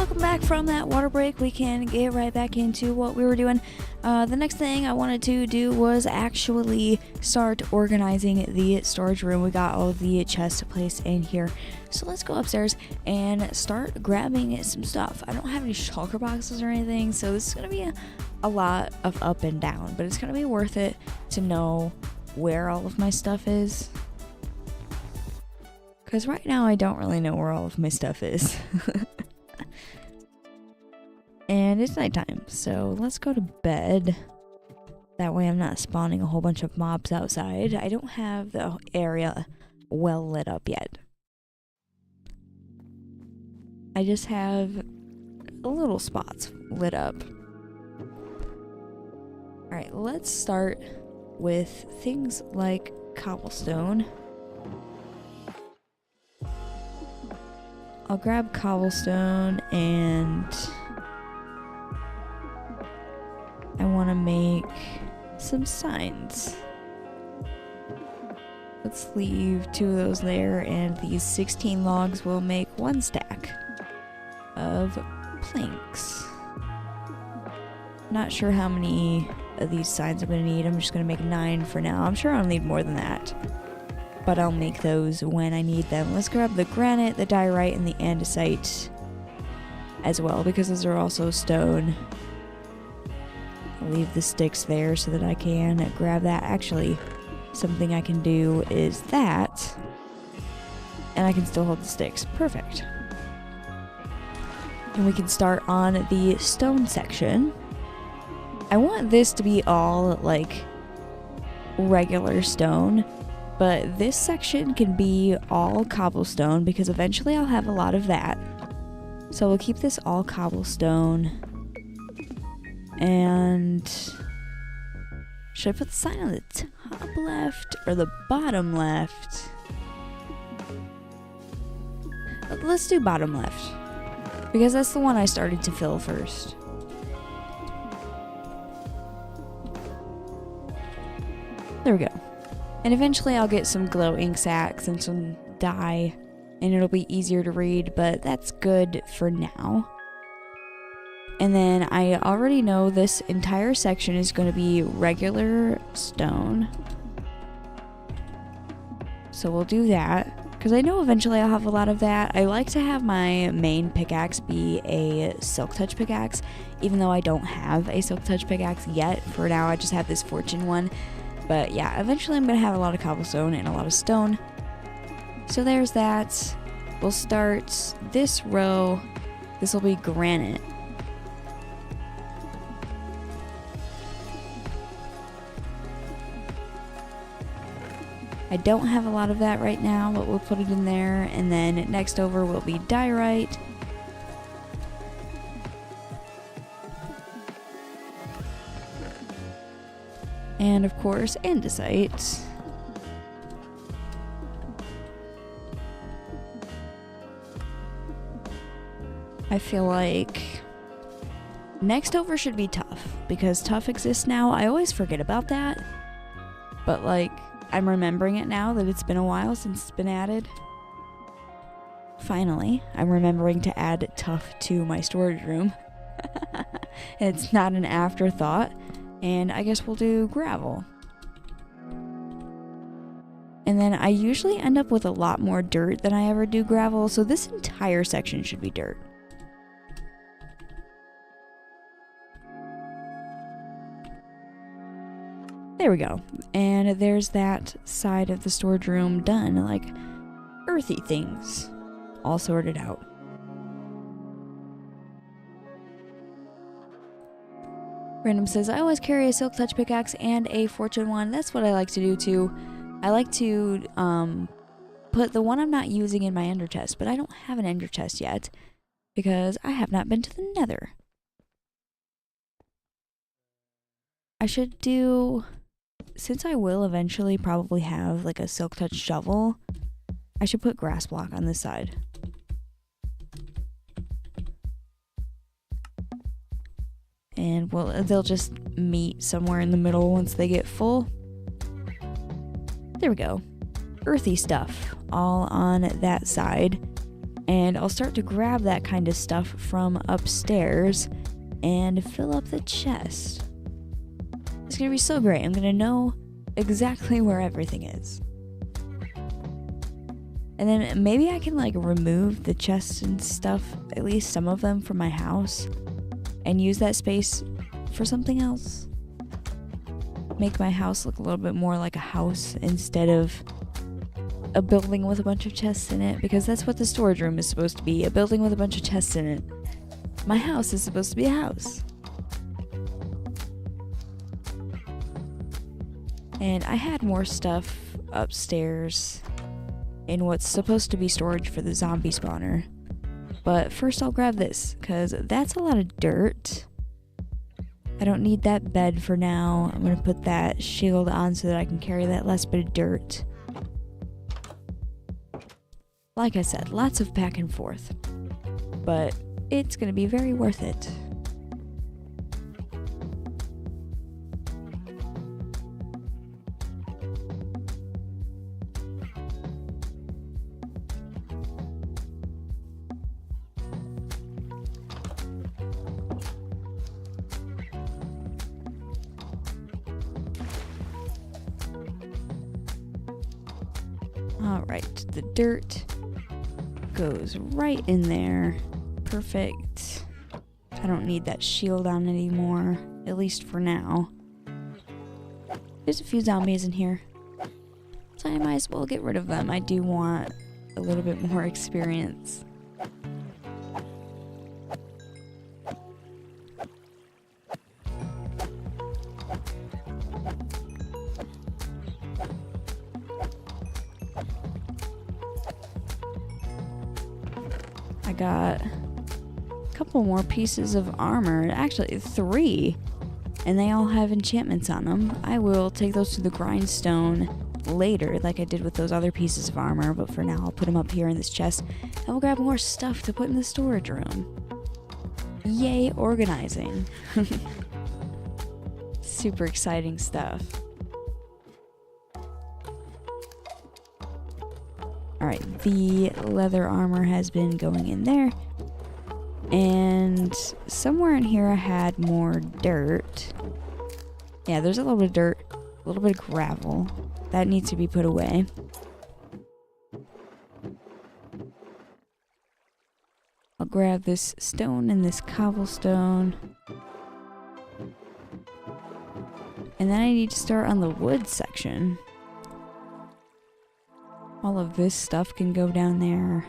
welcome back from that water break. We can get right back into what we were doing. The next thing I wanted to do was actually start organizing the storage room. We got all the chests placed in here. So let's go upstairs and start grabbing some stuff. I don't have any shulker boxes or anything, so this is going to be a lot of up and down, but it's going to be worth it to know where all of my stuff is. Because right now I don't really know where all of my stuff is. And it's nighttime, so let's go to bed. That way I'm not spawning a whole bunch of mobs outside. I don't have the area well lit up yet. I just have little spots lit up. Alright, let's start with things like cobblestone. I'll grab cobblestone and I want to make some signs. Let's leave 2 of those there, and these 16 logs will make 1 stack of planks. Not sure how many of these signs I'm going to need. I'm just going to make 9 for now. I'm sure I'll need more than that, but I'll make those when I need them. Let's grab the granite, the diorite, and the andesite as well, because those are also stone. Leave the sticks there so that I can grab that. Actually, something I can do is that, and I can still hold the sticks. Perfect. And we can start on the stone section. I want this to be all like regular stone, but this section can be all cobblestone because eventually I'll have a lot of that. So we'll keep this all cobblestone. And should I put the sign on the top left or the bottom left? Let's do bottom left, because that's the one I started to fill first. There we go. And eventually I'll get some glow ink sacks and some dye, and it'll be easier to read, but that's good for now. And then I already know this entire section is going to be regular stone. So we'll do that, because I know eventually I'll have a lot of that. I like to have my main pickaxe be a silk touch pickaxe, even though I don't have a silk touch pickaxe yet. For now, I just have this fortune one. But yeah, eventually I'm going to have a lot of cobblestone and a lot of stone. So there's that. We'll start this row. This will be granite. I don't have a lot of that right now, but we'll put it in there. And then next over will be diorite. And of course, andesite. I feel like next over should be tough, because tough exists now. I always forget about that, but like, I'm remembering it now that it's been a while since it's been added. Finally, I'm remembering to add tough to my storage room. It's not an afterthought. And I guess we'll do gravel. And then I usually end up with a lot more dirt than I ever do gravel, so this entire section should be dirt. There we go. And there's that side of the storage room done. Like, earthy things all sorted out. Random says, I always carry a silk touch pickaxe and a fortune one. That's what I like to do too. I like to put the one I'm not using in my ender chest, but I don't have an ender chest yet because I have not been to the nether. I should do, since I will eventually probably have like a silk touch shovel, I should put grass block on this side. And well, they'll just meet somewhere in the middle once they get full. There we go. Earthy stuff all on that side. And I'll start to grab that kind of stuff from upstairs and fill up the chest. It's gonna be so great. I'm gonna know exactly where everything is. And then maybe I can like remove the chests and stuff, at least some of them, from my house and use that space for something else. Make my house look a little bit more like a house instead of a building with a bunch of chests in it, because that's what the storage room is supposed to be, a building with a bunch of chests in it. My house is supposed to be a house. And I had more stuff upstairs in what's supposed to be storage for the zombie spawner. But first I'll grab this, because that's a lot of dirt. I don't need that bed for now. I'm going to put that shield on so that I can carry that last bit of dirt. Like I said, lots of back and forth. But it's going to be very worth it. Alright, the dirt goes right in there. Perfect. I don't need that shield on anymore, at least for now. There's a few zombies in here, so I might as well get rid of them. I do want a little bit more experience. I got a couple more pieces of armor, actually 3, and they all have enchantments on them. I will take those to the grindstone later, like I did with those other pieces of armor, but for now I'll put them up here in this chest, and we'll grab more stuff to put in the storage room. Yay, organizing. Super exciting stuff. Alright, the leather armor has been going in there. And somewhere in here I had more dirt. Yeah, there's a little bit of dirt, a little bit of gravel. That needs to be put away. I'll grab this stone and this cobblestone. And then I need to start on the wood section. All of this stuff can go down there.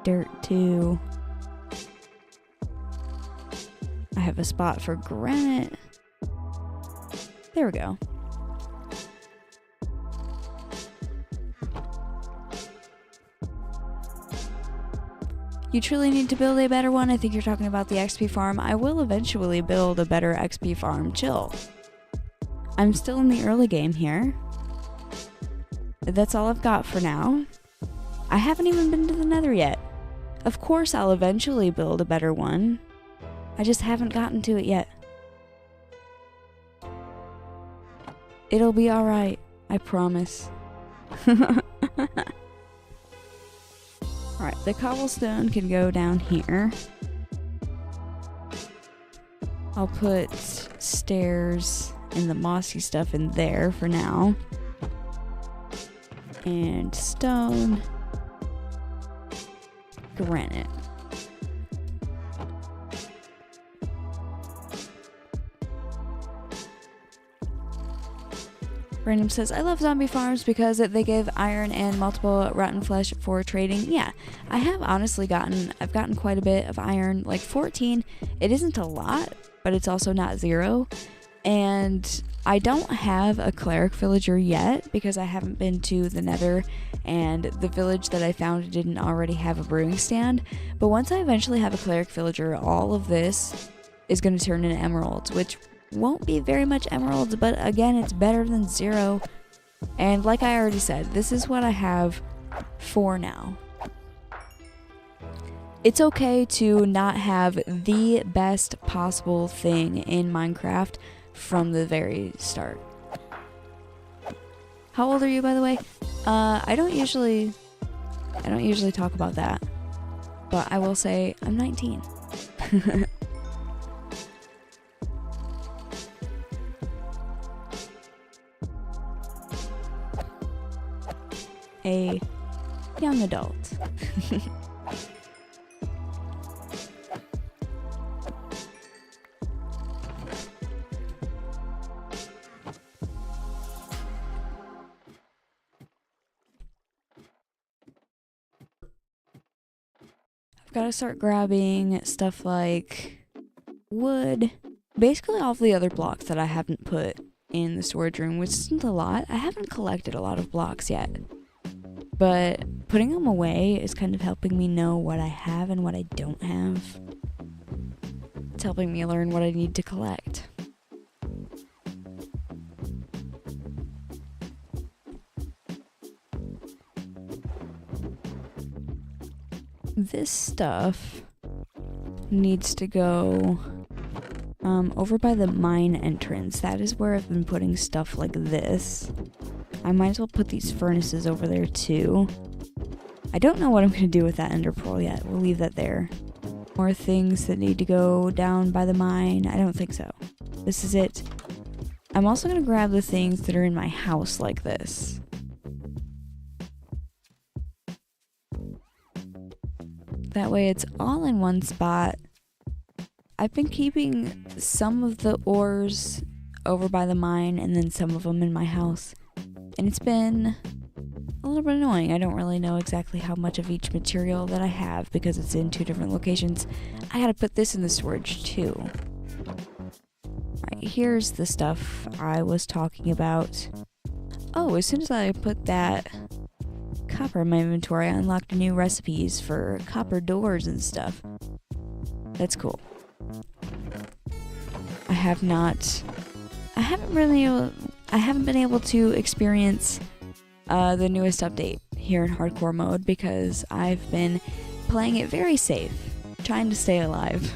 Dirt too. I have a spot for granite. There we go. You truly need to build a better one. I think you're talking about the XP farm. I will eventually build a better XP farm. Chill. I'm still in the early game here. That's all I've got for now. I haven't even been to the Nether yet. Of course I'll eventually build a better one. I just haven't gotten to it yet. It'll be alright. I promise. Alright, the cobblestone can go down here. I'll put stairs and the mossy stuff in there for now. And stone, granite. Random says, I love zombie farms because they give iron and multiple rotten flesh for trading. Yeah, I have honestly I've gotten quite a bit of iron, like 14. It isn't a lot, but it's also not 0. And I don't have a cleric villager yet because I haven't been to the Nether, and the village that I found didn't already have a brewing stand. But once I eventually have a cleric villager, all of this is going to turn into emeralds, which won't be very much emeralds, but again, it's better than 0. And like I already said, this is what I have for now. It's okay to not have the best possible thing in Minecraft from the very start. How old are you, by the way? I don't usually I don't usually talk about that, but I will say I'm 19. A young adult. I've got to start grabbing stuff like wood. Basically all of the other blocks that I haven't put in the storage room, which isn't a lot. I haven't collected a lot of blocks yet. But putting them away is kind of helping me know what I have and what I don't have. It's helping me learn what I need to collect. This stuff needs to go over by the mine entrance. That is where I've been putting stuff like this. I might as well put these furnaces over there too. I don't know what I'm going to do with that ender pearl yet. We'll leave that there. More things that need to go down by the mine. I don't think so. This is it. I'm also going to grab the things that are in my house like this. That way it's all in one spot. I've been keeping some of the ores over by the mine and then some of them in my house. And it's been a little bit annoying. I don't really know exactly how much of each material that I have because it's in 2 different locations. I gotta put this in the storage too. Alright, here's the stuff I was talking about. Oh, as soon as I put that copper in my inventory, I unlocked new recipes for copper doors and stuff. That's cool. I haven't been able to experience the newest update here in hardcore mode because I've been playing it very safe, trying to stay alive.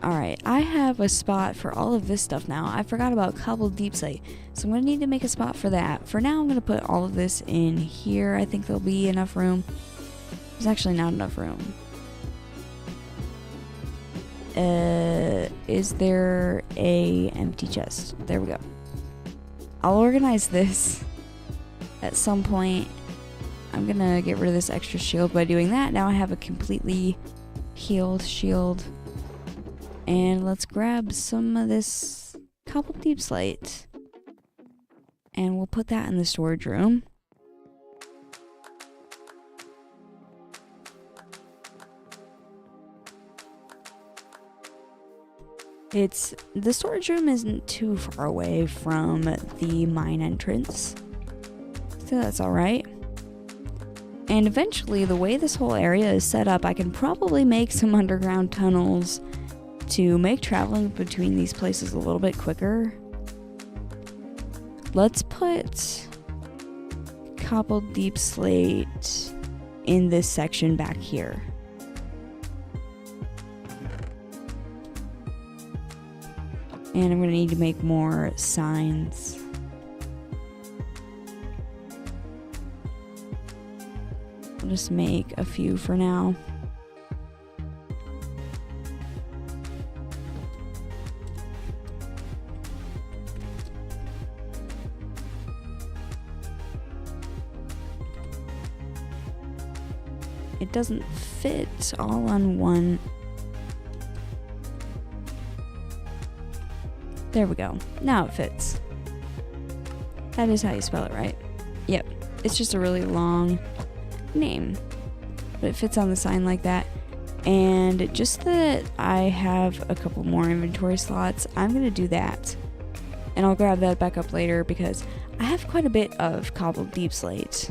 Alright, I have a spot for all of this stuff now. I forgot about cobbled deep slate, so I'm going to need to make a spot for that. For now, I'm going to put all of this in here. I think there'll be enough room. There's actually not enough room. Is there a empty chest? There we go. I'll organize this at some point. I'm going to get rid of this extra shield by doing that. Now I have a completely healed shield. And let's grab some of this cobbled deep slate. And we'll put that in the storage room. The storage room isn't too far away from the mine entrance. So that's alright. And eventually, the way this whole area is set up, I can probably make some underground tunnels to make traveling between these places a little bit quicker. Let's put cobbled deep slate in this section back here. And I'm going to need to make more signs. I'll just make a few for now. It doesn't fit all on one. There we go. Now it fits. That is how you spell it, right? Yep. It's just a really long name. But it fits on the sign like that. And just that I have a couple more inventory slots, I'm going to do that. And I'll grab that back up later because I have quite a bit of cobbled deep slate.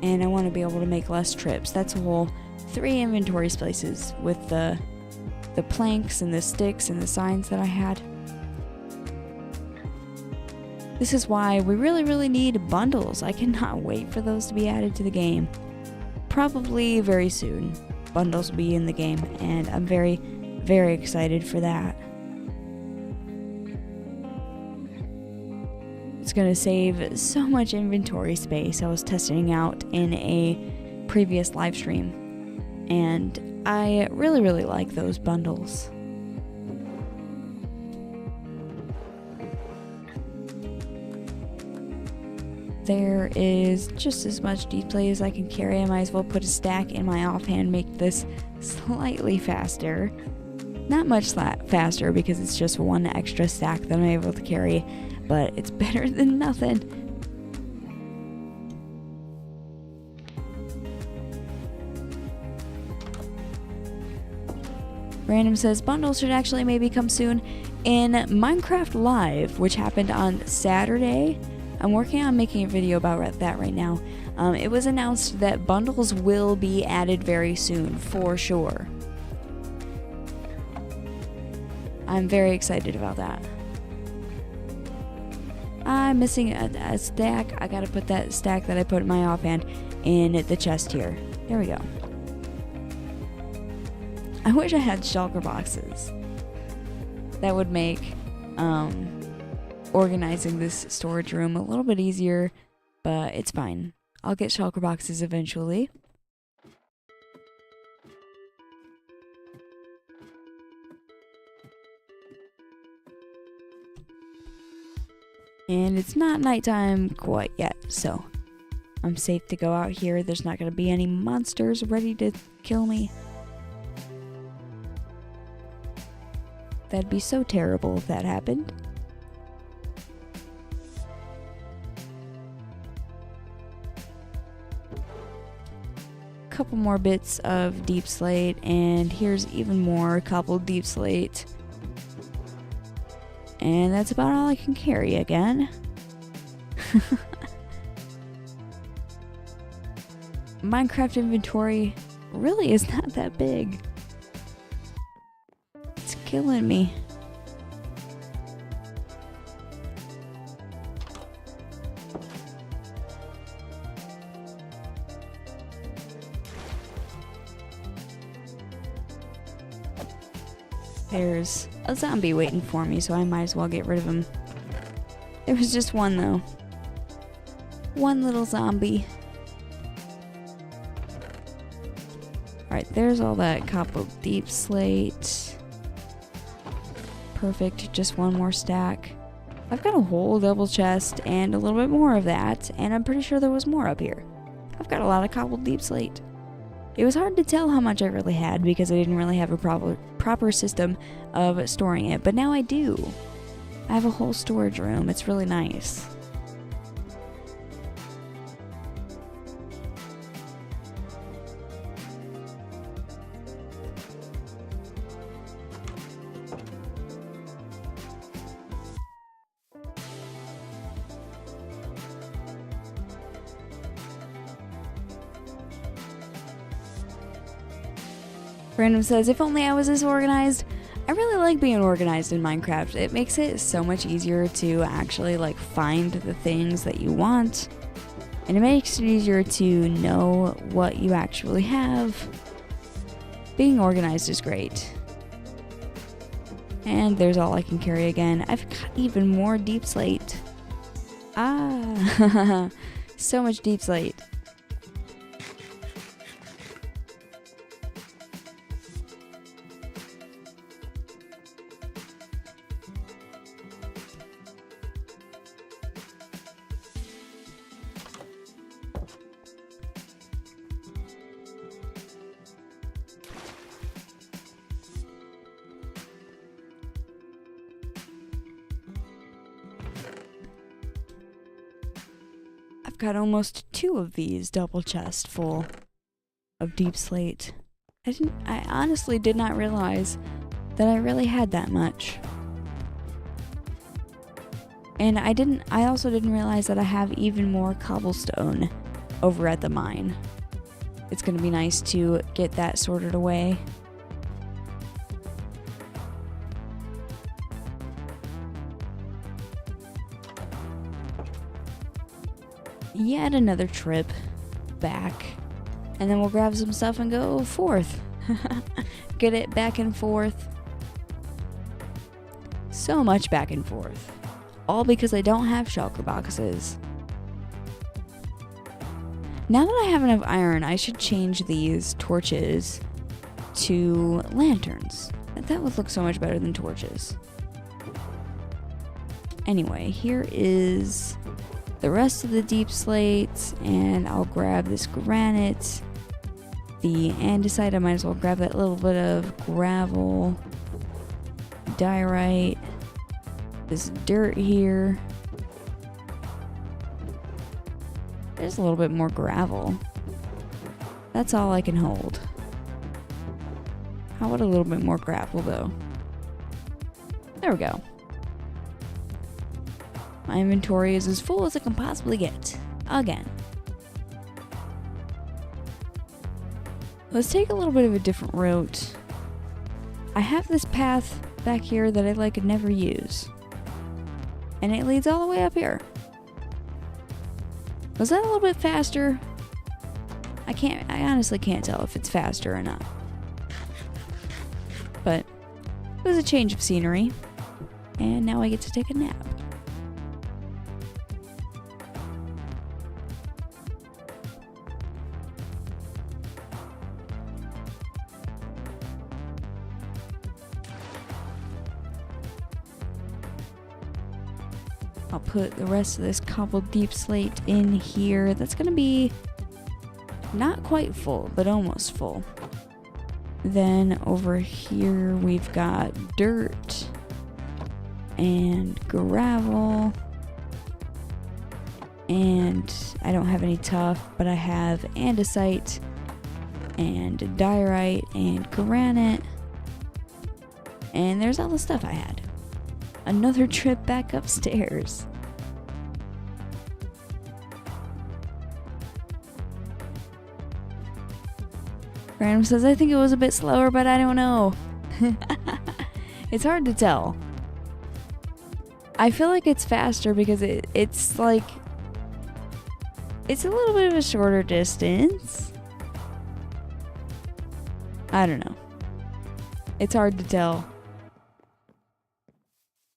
And I want to be able to make less trips. That's a whole 3 inventory spaces with the planks and the sticks and the signs that I had. This is why we really need bundles. I cannot wait for those to be added to the game. Probably very soon. Bundles will be in the game, and I'm very excited for that. It's going to save so much inventory space. I was testing out in a previous live stream, and I really like those bundles. There is just as much deep play as I can carry. I might as well put a stack in my offhand, make this slightly faster. Not much faster because it's just one extra stack that I'm able to carry, but it's better than nothing. Random says bundles should actually maybe come soon in Minecraft Live, which happened on Saturday. I'm working on making a video about that right now. It was announced that bundles will be added very soon, for sure. I'm very excited about that. I'm missing a stack. I gotta put that stack that I put in my offhand in the chest here. There we go. I wish I had shulker boxes. That would make organizing this storage room a little bit easier, but it's fine. I'll get shulker boxes eventually. And it's not nighttime quite yet, so I'm safe to go out here. There's not going to be any monsters ready to kill me. That'd be so terrible if that happened. Couple more bits of deep slate, and here's even more cobbled deep slate. And that's about all I can carry again. Minecraft inventory really is not that big. It's killing me. There's a zombie waiting for me, so I might as well get rid of him. There was just one, though. One little zombie. Alright, there's all that cobbled deep slate. Perfect, just one more stack. I've got a whole double chest and a little bit more of that, and I'm pretty sure there was more up here. I've got a lot of cobbled deep slate. It was hard to tell how much I really had because I didn't really have a proper system of storing it, but now I do. I have a whole storage room. It's really nice. Random says, if only I was this organized. I really like being organized in Minecraft. It makes it so much easier to actually find the things that you want. And it makes it easier to know what you actually have. Being organized is great. And there's all I can carry again. I've got even more deep slate. Ah, so much deep slate. I've got almost 2 of these double chests full of deep slate. I honestly did not realize that I really had that much. And I also didn't realize that I have even more cobblestone over at the mine. It's gonna be nice to get that sorted away. yet another trip back. And then we'll grab some stuff and go forth. Get it back and forth. So much back and forth. All because I don't have shulker boxes. Now that I have enough iron, I should change these torches to lanterns. That would look so much better than torches. Anyway, here is the rest of the deep slates, and I'll grab this granite. The andesite, I might as well grab that little bit of gravel. Diorite. This dirt here. There's a little bit more gravel. That's all I can hold. How about a little bit more gravel, though? There we go. My inventory is as full as it can possibly get. Again. Let's take a little bit of a different route. I have this path back here that I never use. And it leads all the way up here. Was that a little bit faster? I honestly can't tell if it's faster or not. But it was a change of scenery. And now I get to take a nap. I'll put the rest of this cobbled deep slate in here. That's gonna be not quite full, but almost full. Then over here we've got dirt and gravel. And I don't have any tuff, but I have andesite and diorite and granite. And there's all the stuff I had. Another trip back upstairs. Random says, I think it was a bit slower, but I don't know. It's hard to tell. I feel like it's faster because it's a little bit of a shorter distance. I don't know. It's hard to tell.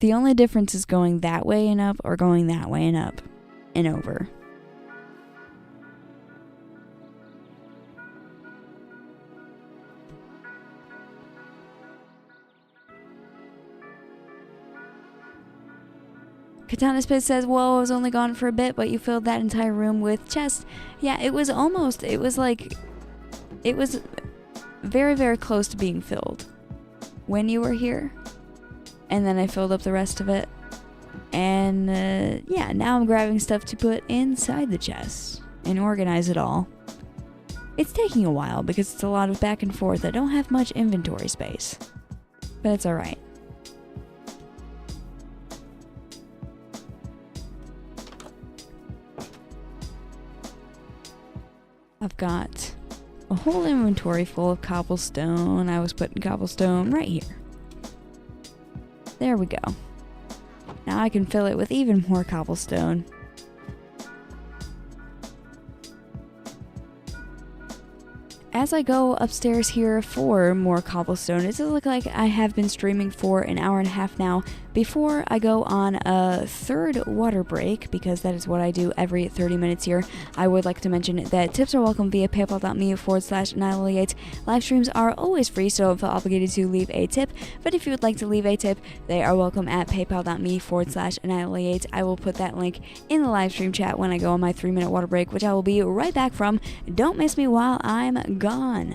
The only difference is going that way and up or going that way and up and over. Katana Spit says, whoa, I was only gone for a bit, but you filled that entire room with chests. Yeah, it was very, very close to being filled when you were here. And then I filled up the rest of it. And yeah, now I'm grabbing stuff to put inside the chest and organize it all. It's taking a while because it's a lot of back and forth. I don't have much inventory space, but it's alright. I've got a whole inventory full of cobblestone. I was putting cobblestone right here. There we go. Now I can fill it with even more cobblestone. As I go upstairs here for more cobblestone, it does look like I have been streaming for an hour and a half now before I go on a third water break, because that is what I do every 30 minutes here. I would like to mention that tips are welcome via paypal.me/annihilate. Live streams are always free, so don't feel obligated to leave a tip, but if you would like to leave a tip, they are welcome at paypal.me/annihilate. I will put that link in the live stream chat when I go on my 3-minute water break, which I will be right back from. Don't miss me while I'm gone.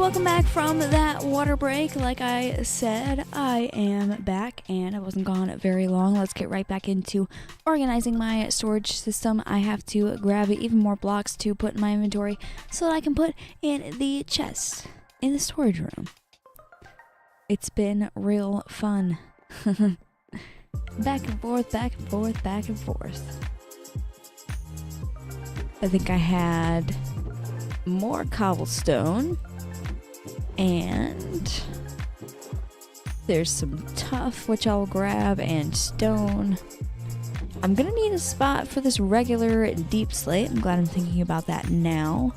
Welcome back from that water break. Like I said, I am back and I wasn't gone very long. Let's get right back into organizing my storage system. I have to grab even more blocks to put in my inventory so that I can put in the chest in the storage room. It's been real fun. Back and forth, back and forth, back and forth. I think I had more cobblestone. And there's some tuff, which I'll grab, and stone. I'm gonna need a spot for this regular deep slate. I'm glad I'm thinking about that now.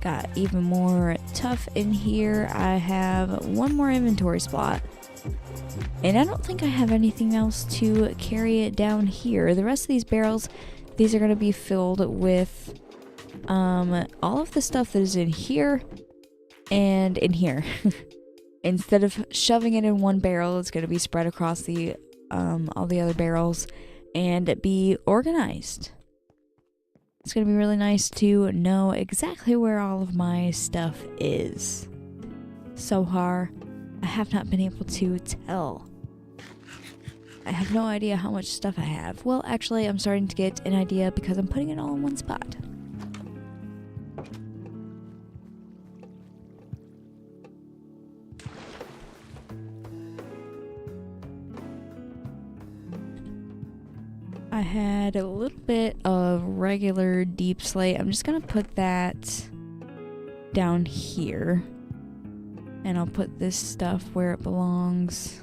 Got even more tuff in here. I have one more inventory spot. And I don't think I have anything else to carry it down here. The rest of these barrels, these are gonna be filled with all of the stuff that is in here and in here. Instead of shoving it in one barrel, it's going to be spread across the all the other barrels and be organized. It's going to be really nice to know exactly where all of my stuff is. So far, I have not been able to tell. I have no idea how much stuff I have. Well, actually, I'm starting to get an idea because I'm putting it all in one spot. I had a little bit of regular deep slate. I'm just gonna put that down here. And I'll put this stuff where it belongs.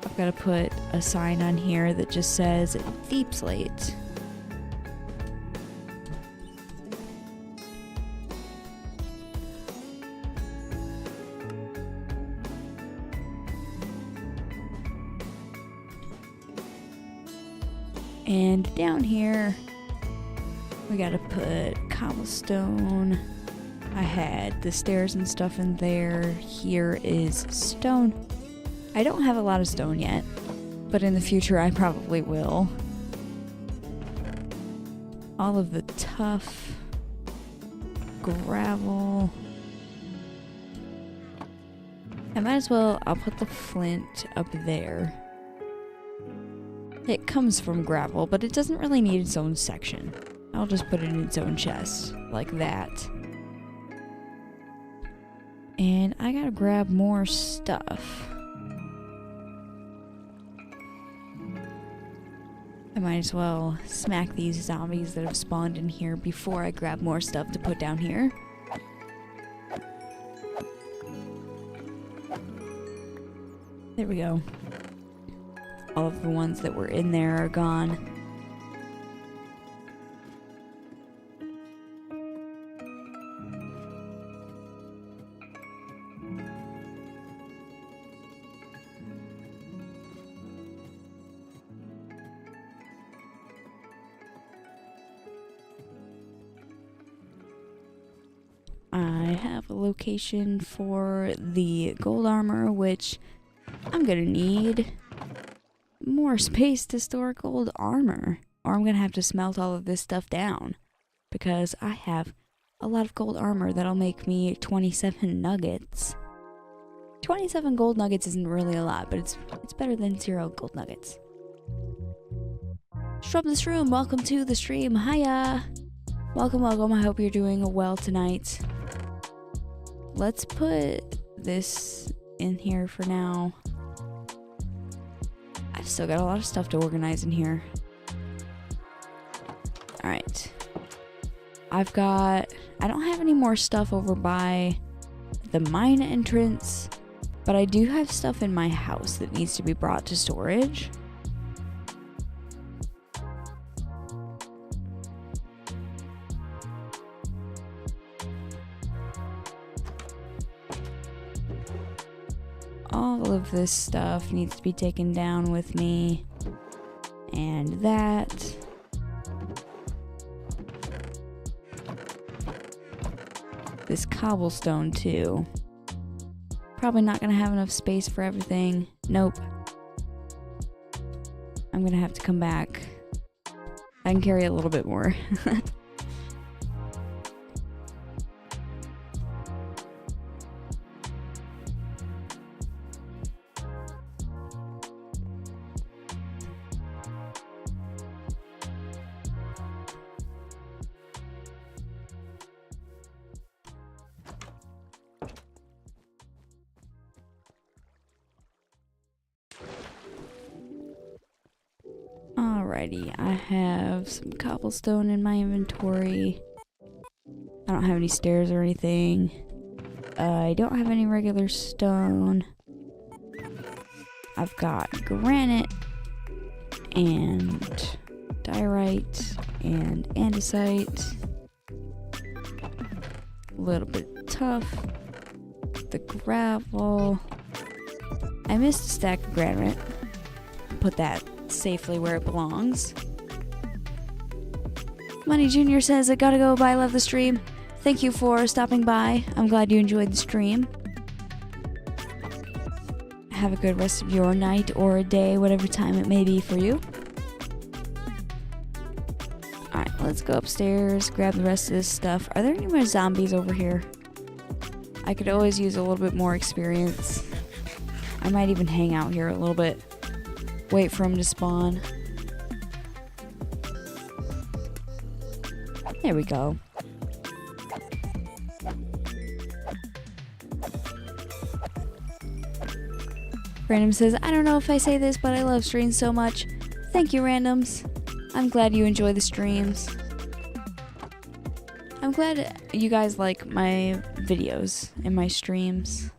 I've got to put a sign on here that just says deep slate. And down here, we gotta put cobblestone. I had the stairs and stuff in there. Here is stone. I don't have a lot of stone yet, but in the future I probably will. All of the tuff, gravel. I might as well, I'll put the flint up there. It comes from gravel, but it doesn't really need its own section. I'll just put it in its own chest, like that. And I gotta grab more stuff. I might as well smack these zombies that have spawned in here before I grab more stuff to put down here. There we go. All of the ones that were in there are gone. I have a location for the gold armor, which I'm gonna need more space to store gold armor, or I'm gonna have to smelt all of this stuff down, because I have a lot of gold armor that'll make me 27 nuggets. 27 gold nuggets isn't really a lot, but it's better than 0 gold nuggets. From this room, welcome to the stream. Hiya! Welcome, welcome. I hope you're doing well tonight. Let's put this in here for now. I've still got a lot of stuff to organize in here. Alright. I don't have any more stuff over by the mine entrance, but I do have stuff in my house that needs to be brought to storage. All of this stuff needs to be taken down with me. And that. This cobblestone too. Probably not gonna have enough space for everything. Nope. I'm gonna have to come back. I can carry a little bit more. Alrighty, I have some cobblestone in my inventory. I don't have any stairs or anything. I don't have any regular stone. I've got granite and diorite and andesite. A little bit tough. The gravel. I missed a stack of granite. Put that safely where it belongs. Money Jr. says, I gotta go, bye, love the stream. Thank you for stopping by. I'm glad you enjoyed the stream. Have a good rest of your night or day, whatever time it may be for you. Alright, let's go upstairs, grab the rest of this stuff. Are there any more zombies over here? I could always use a little bit more experience. I might even hang out here a little bit. Wait for them to spawn. There we go. Random says, I don't know if I say this, but I love streams so much. Thank you, Randoms. I'm glad you enjoy the streams. I'm glad you guys like my videos and my streams.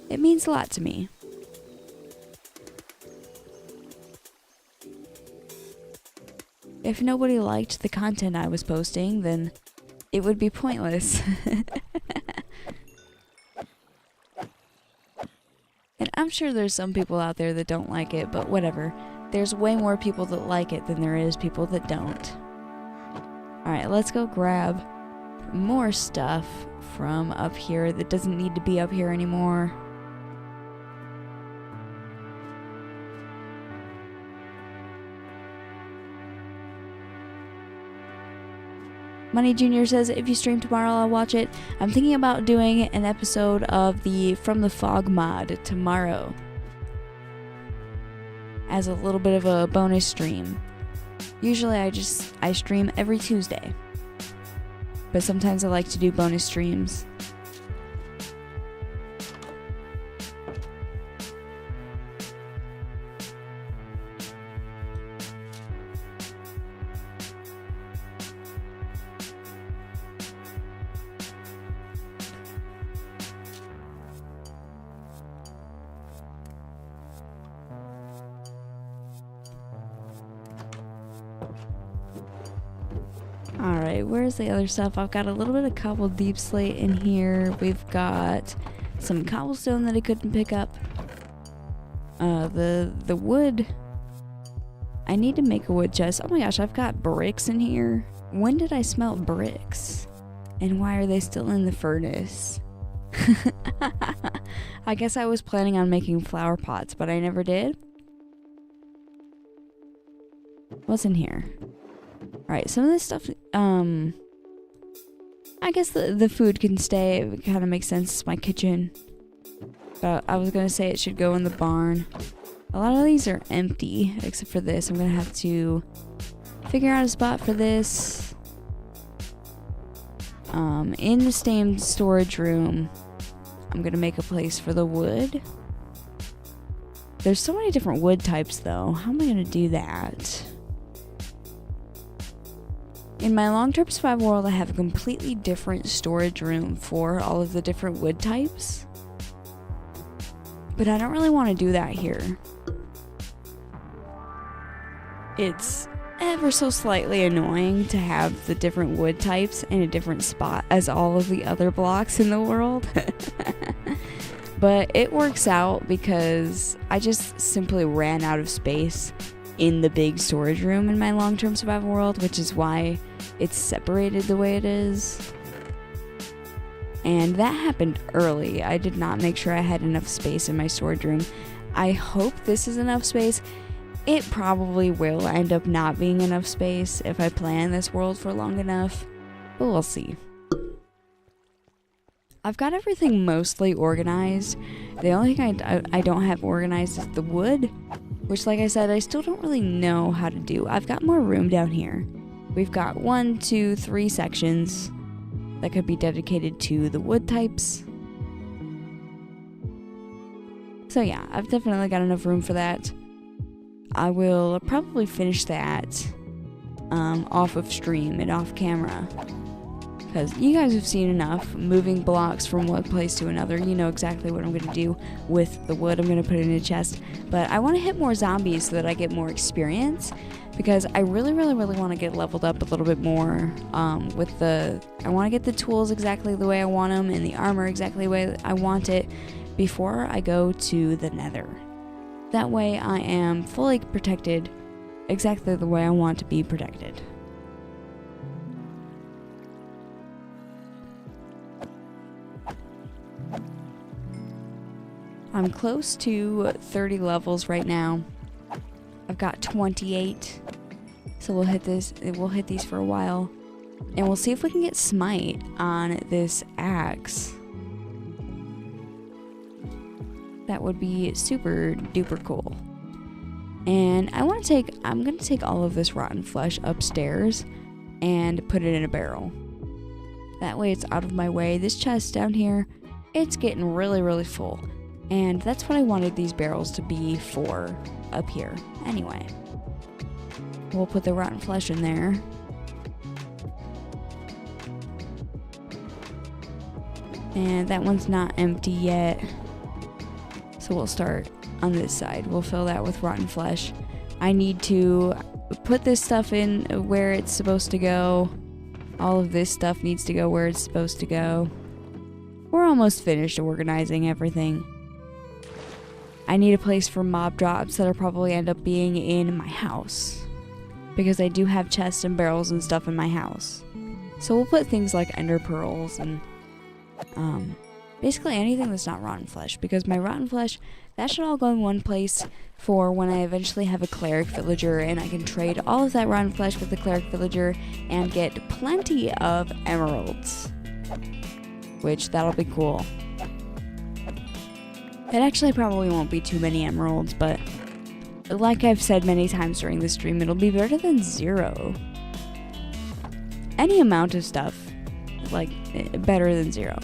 It means a lot to me. If nobody liked the content I was posting, then it would be pointless. And I'm sure there's some people out there that don't like it, but whatever. There's way more people that like it than there is people that don't. Alright, let's go grab more stuff from up here that doesn't need to be up here anymore. Money Jr. says, if you stream tomorrow, I'll watch it. I'm thinking about doing an episode of the From the Fog mod tomorrow as a little bit of a bonus stream. Usually I stream every Tuesday. But sometimes I like to do bonus streams. Alright, where's the other stuff? I've got a little bit of cobbled deep slate in here. We've got some cobblestone that I couldn't pick up. The wood. I need to make a wood chest. Oh my gosh, I've got bricks in here. When did I smelt bricks? And why are they still in the furnace? I guess I was planning on making flower pots, but I never did. What's in here? Alright, some of this stuff, I guess the food can stay. It kind of makes sense. It's my kitchen. But I was going to say it should go in the barn. A lot of these are empty, except for this. I'm going to have to figure out a spot for this. In the same storage room, I'm going to make a place for the wood. There's so many different wood types, though. How am I going to do that? In my long-term survival world, I have a completely different storage room for all of the different wood types. But I don't really want to do that here. It's ever so slightly annoying to have the different wood types in a different spot as all of the other blocks in the world. But it works out because I just simply ran out of space in the big storage room in my long-term survival world, which is why it's separated the way it is. And that happened early. I did not make sure I had enough space in my storage room. I hope this is enough space. It probably will end up not being enough space if I plan this world for long enough, but we'll see. I've got everything mostly organized. The only thing I don't have organized is the wood, which, like I said, I still don't really know how to do. I've got more room down here. We've got 1, 2, 3 sections that could be dedicated to the wood types. So yeah, I've definitely got enough room for that. I will probably finish that off of stream and off camera. Because you guys have seen enough moving blocks from one place to another. You know exactly what I'm going to do with the wood. I'm going to put it in a chest. But I want to hit more zombies so that I get more experience. Because I really want to get leveled up a little bit more with the... I want to get the tools exactly the way I want them and the armor exactly the way I want it before I go to the nether. That way I am fully protected exactly the way I want to be protected. I'm close to 30 levels right now. I've got 28, so we'll hit these for a while, and we'll see if we can get smite on this axe. That would be super duper cool. And I'm gonna take all of this rotten flesh upstairs and put it in a barrel. That way it's out of my way. This chest down here, it's getting really full. And that's what I wanted these barrels to be for up here. Anyway, we'll put the rotten flesh in there. And that one's not empty yet. So we'll start on this side. We'll fill that with rotten flesh. I need to put this stuff in where it's supposed to go. All of this stuff needs to go where it's supposed to go. We're almost finished organizing everything. I need a place for mob drops that'll probably end up being in my house, because I do have chests and barrels and stuff in my house. So we'll put things like ender pearls and basically anything that's not rotten flesh, because my rotten flesh, that should all go in one place for when I eventually have a cleric villager and I can trade all of that rotten flesh with the cleric villager and get plenty of emeralds, which that'll be cool. It actually probably won't be too many emeralds, but like I've said many times during the stream, it'll be better than 0. Any amount of stuff, like, better than 0.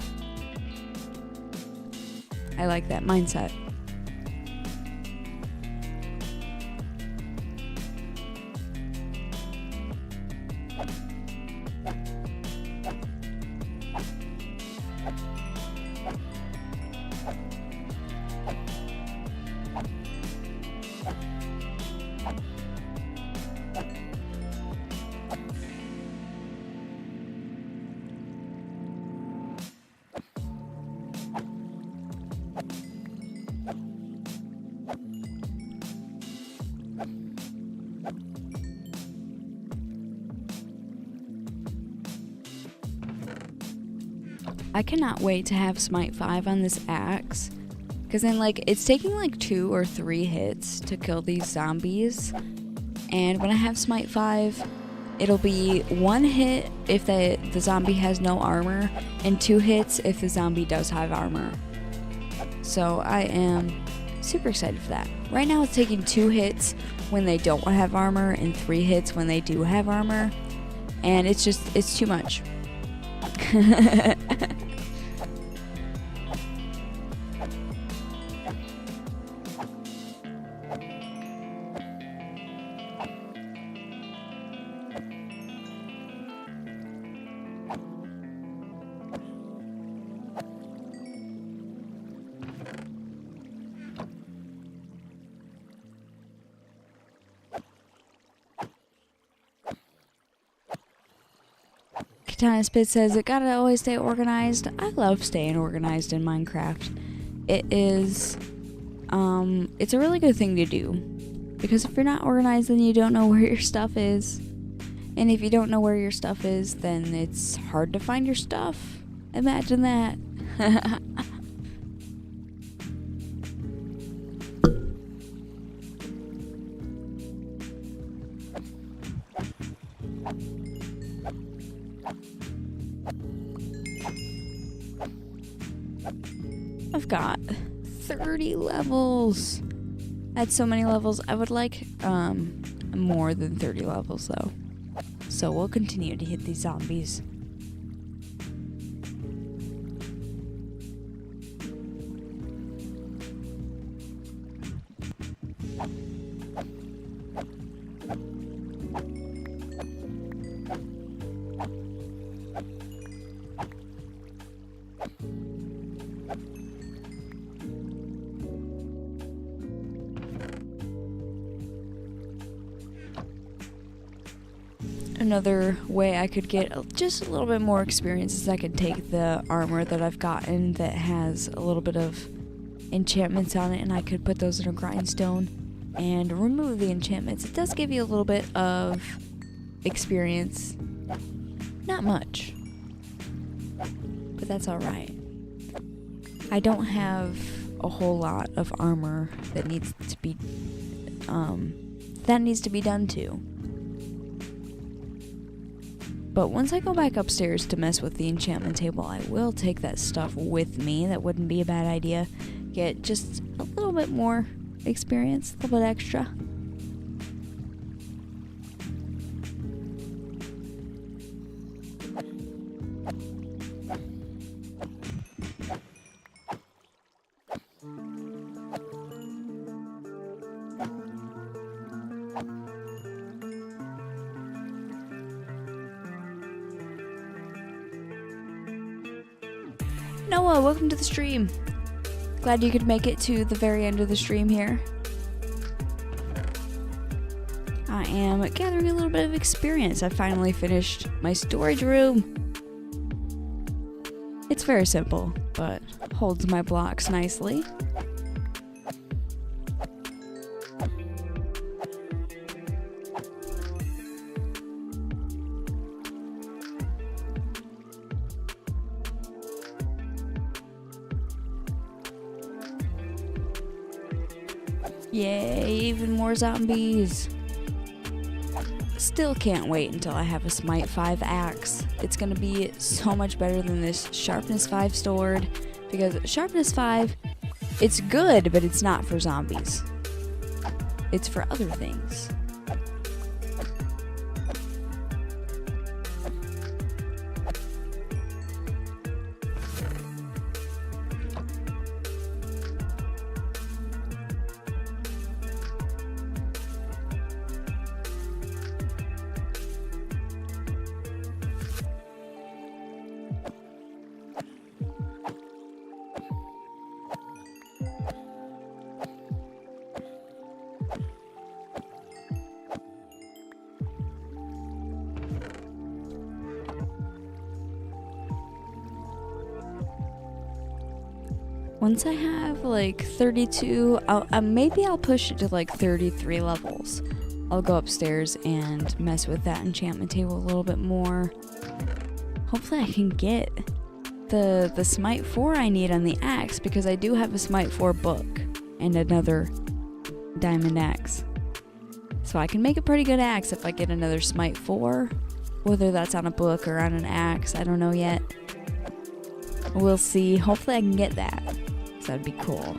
I like that mindset. I cannot wait to have Smite 5 on this axe, because then, like, it's taking like 2 or 3 hits to kill these zombies, and when I have Smite 5, it'll be 1 hit if the zombie has no armor, and 2 hits if the zombie does have armor. So I am super excited for that. Right now it's taking 2 hits when they don't have armor, and 3 hits when they do have armor, and it's too much. Katana Spit says, it gotta always stay organized. I love staying organized in Minecraft. It is, it's a really good thing to do. Because if you're not organized, then you don't know where your stuff is. And if you don't know where your stuff is, then it's hard to find your stuff. Imagine that. I've got 30 levels. That's so many levels. I would like more than 30 levels though. So we'll continue to hit these zombies. Another way I could get just a little bit more experience is I could take the armor that I've gotten that has a little bit of enchantments on it, and I could put those in a grindstone and remove the enchantments. It does give you a little bit of experience. Not much, but that's alright. I don't have a whole lot of armor that needs to be done too. But once I go back upstairs to mess with the enchantment table, I will take that stuff with me. That wouldn't be a bad idea. Get just a little bit more experience, a little bit extra. Noah, welcome to the stream. Glad you could make it to the very end of the stream here. I am gathering a little bit of experience. I finally finished my storage room. It's very simple, but holds my blocks nicely. Yay, even more zombies. Still can't wait until I have a Smite 5 axe. It's gonna be so much better than this Sharpness 5 sword, because Sharpness 5, it's good, but it's not for zombies. It's for other things. Once I have like 32, maybe I'll push it to like 33 levels. I'll go upstairs and mess with that enchantment table a little bit more. Hopefully I can get the Smite 4 I need on the axe, because I do have a Smite 4 book and another diamond axe. So I can make a pretty good axe if I get another Smite 4. Whether that's on a book or on an axe, I don't know yet. We'll see. Hopefully I can get that. So that'd be cool.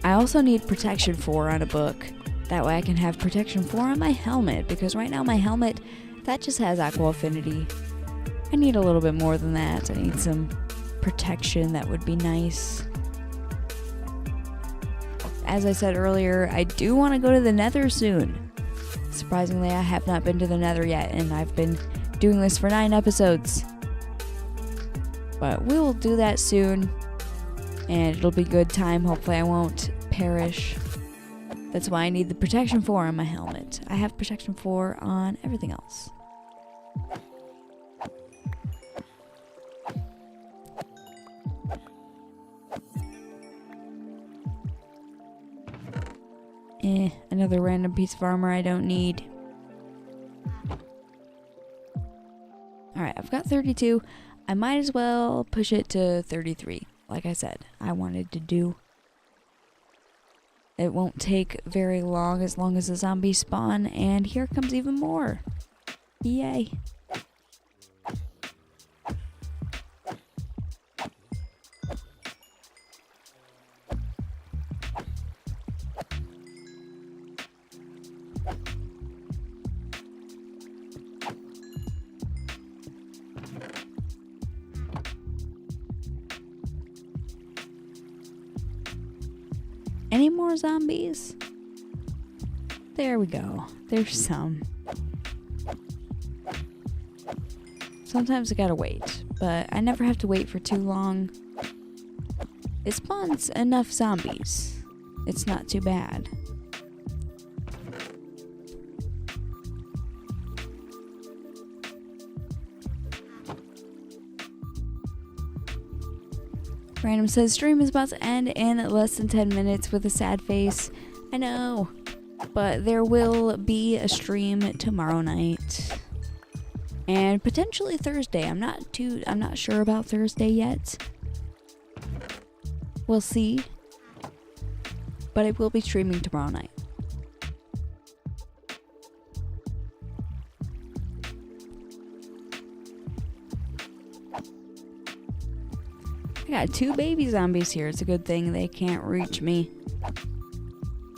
I also need protection 4 on a book. That way I can have protection 4 on my helmet, because right now my helmet, that just has aqua affinity. I need a little bit more than that. I need some protection. That would be nice. As I said earlier, I do want to go to the Nether soon. Surprisingly, I have not been to the Nether yet, and I've been doing this for 9 episodes. But we will do that soon, and it'll be good time. Hopefully I won't perish. That's why I need the protection 4 on my helmet. I have protection 4 on everything else. Another random piece of armor I don't need. Alright, I've got 32. I might as well push it to 33, like I said I wanted to do. It won't take very long as the zombies spawn, and here comes even more. Yay. Any more zombies? There we go. There's some. Sometimes I gotta wait, but I never have to wait for too long. It spawns enough zombies. It's not too bad. Random says stream is about to end in less than 10 minutes with a sad face. I know, but there will be a stream tomorrow night and potentially Thursday. I'm not sure about Thursday yet. We'll see, but I will be streaming tomorrow night. I got 2 baby zombies here. It's a good thing they can't reach me.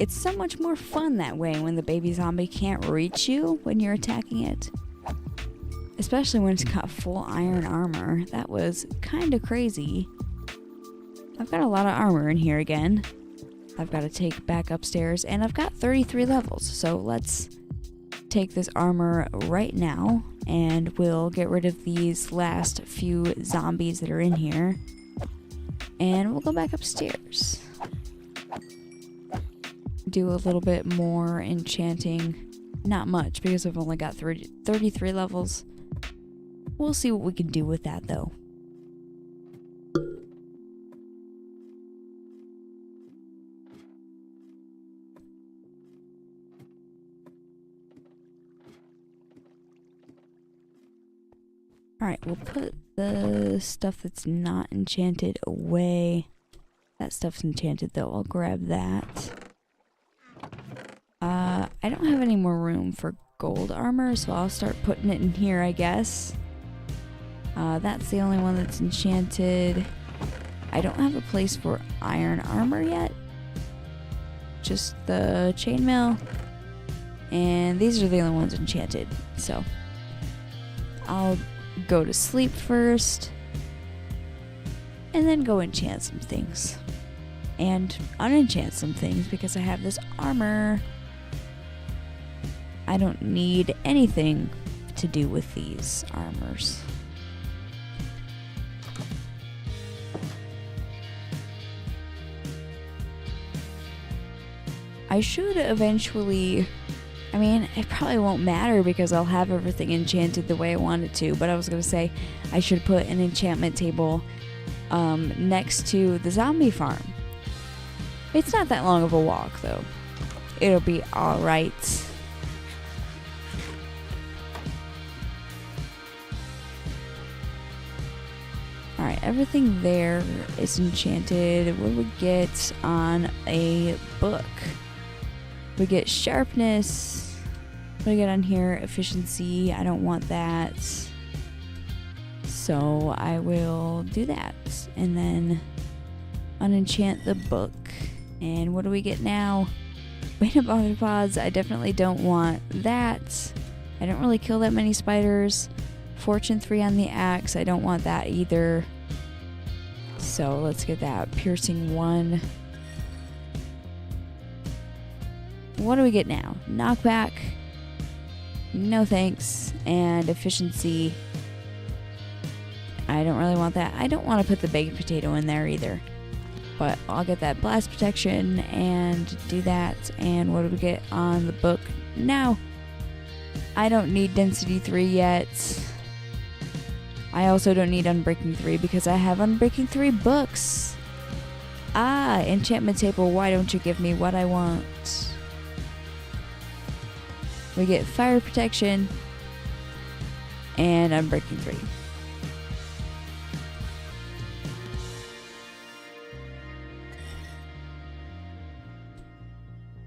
It's so much more fun that way when the baby zombie can't reach you when you're attacking it. Especially when it's got full iron armor. That was kind of crazy. I've got a lot of armor in here again. I've got to take back upstairs, and I've got 33 levels. So let's take this armor right now, and we'll get rid of these last few zombies that are in here. And we'll go back upstairs. Do a little bit more enchanting. Not much, because I've only got 33 levels. We'll see what we can do with that, though. Alright, we'll put the stuff that's not enchanted away. That stuff's enchanted though, I'll grab that. I don't have any more room for gold armor, so I'll start putting it in here, I guess. That's the only one that's enchanted. I don't have a place for iron armor yet. just the chainmail. And these are the only ones enchanted. So I'll go to sleep first. And then go enchant some things. And unenchant some things because I have this armor. I don't need anything to do with these armors. I should eventually, I mean, it probably won't matter because I'll have everything enchanted the way I want it to, but I was going to say I should put an enchantment table next to the zombie farm. It's not that long of a walk though. It'll be alright. Alright, everything there is enchanted. What do we get on a book? We get sharpness. What do we get on here? Efficiency. I don't want that. So I will do that. And then unenchant the book. And what do we get now? Beta bother pods. I definitely don't want that. I don't really kill that many spiders. Fortune 3 on the axe. I don't want that either. So let's get that. Piercing 1. What do we get now? Knockback. No thanks. And efficiency. I don't really want that. I don't want to put the baked potato in there either. But I'll get that blast protection and do that. And what do we get on the book now? I don't need density 3 yet. I also don't need Unbreaking 3 because I have Unbreaking 3 books. Ah, enchantment table, why don't you give me what I want? We get fire protection and Unbreaking 3.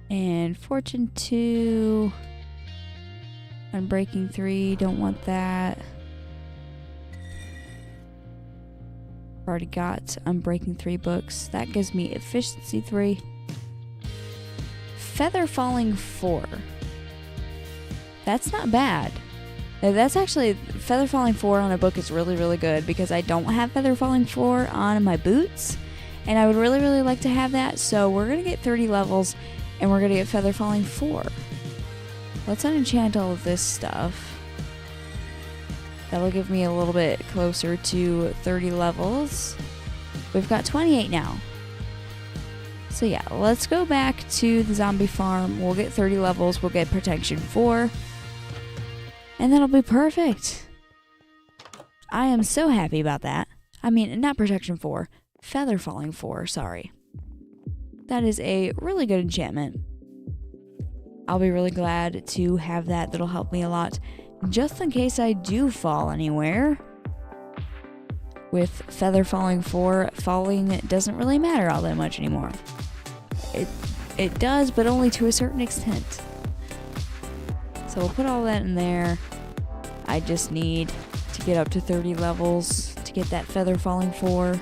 And Fortune 2. Unbreaking 3, don't want that. Already got Unbreaking 3 books. That gives me Efficiency 3. Feather Falling 4. That's not bad. That's actually, Feather Falling 4 on a book is really, really good because I don't have Feather Falling 4 on my boots. And I would really, really like to have that. So we're going to get 30 levels and we're going to get Feather Falling 4. Let's unenchant all of this stuff. That'll give me a little bit closer to 30 levels. We've got 28 now. So yeah, let's go back to the zombie farm. We'll get 30 levels. We'll get protection 4. And that'll be perfect. I am so happy about that. I mean, not protection 4. Feather Falling 4, sorry. That is a really good enchantment. I'll be really glad to have that. That'll help me a lot. Just in case I do fall anywhere. With Feather Falling 4, falling doesn't really matter all that much anymore. It does, but only to a certain extent. So we'll put all that in there. I just need to get up to 30 levels to get that Feather Falling 4.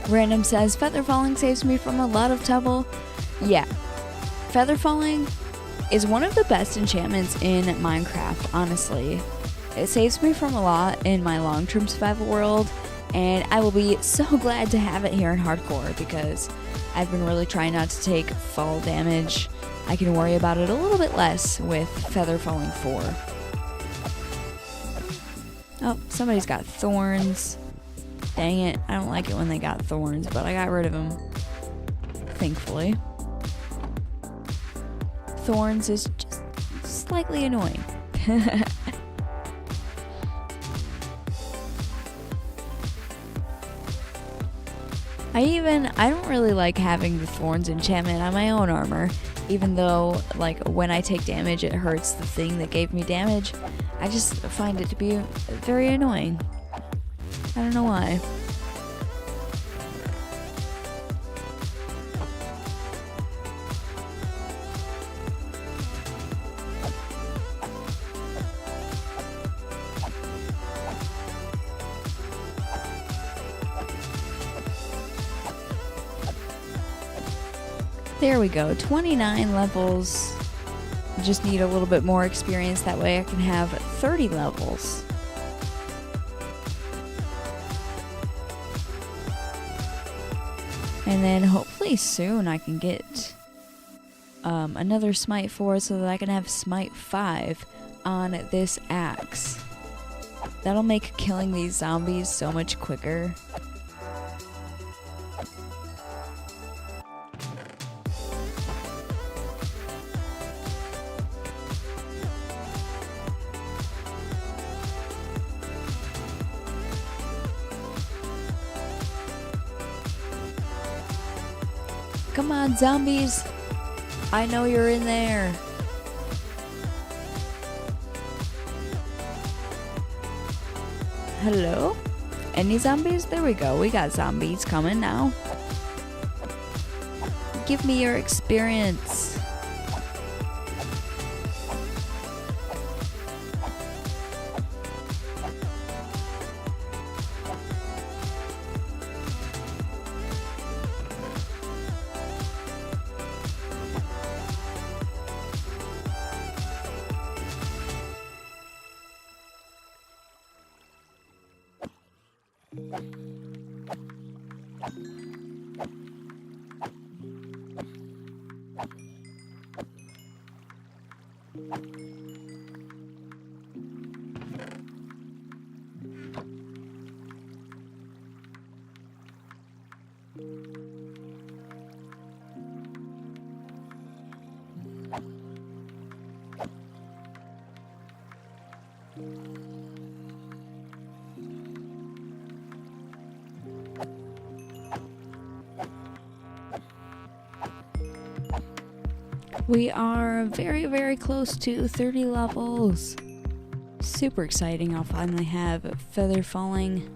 Random says, Feather Falling saves me from a lot of trouble. Yeah. Feather Falling is one of the best enchantments in Minecraft, honestly. It saves me from a lot in my long-term survival world, and I will be so glad to have it here in Hardcore because I've been really trying not to take fall damage. I can worry about it a little bit less with Feather Falling 4. Oh, somebody's got thorns. Dang it, I don't like it when they got thorns, but I got rid of them. Thankfully. Thorns is just slightly annoying. I don't really like having the thorns enchantment on my own armor, even though like when I take damage it hurts the thing that gave me damage. I just find it to be very annoying. I don't know why. There we go, 29 levels. Just need a little bit more experience, that way I can have 30 levels. And then hopefully soon I can get another Smite 4 so that I can have Smite 5 on this axe. That'll make killing these zombies so much quicker. Come on, zombies. I know you're in there. Hello? Any zombies? There we go. We got zombies coming now. Give me your experience. We are very, very close to 30 levels. Super exciting. I'll finally have feather falling.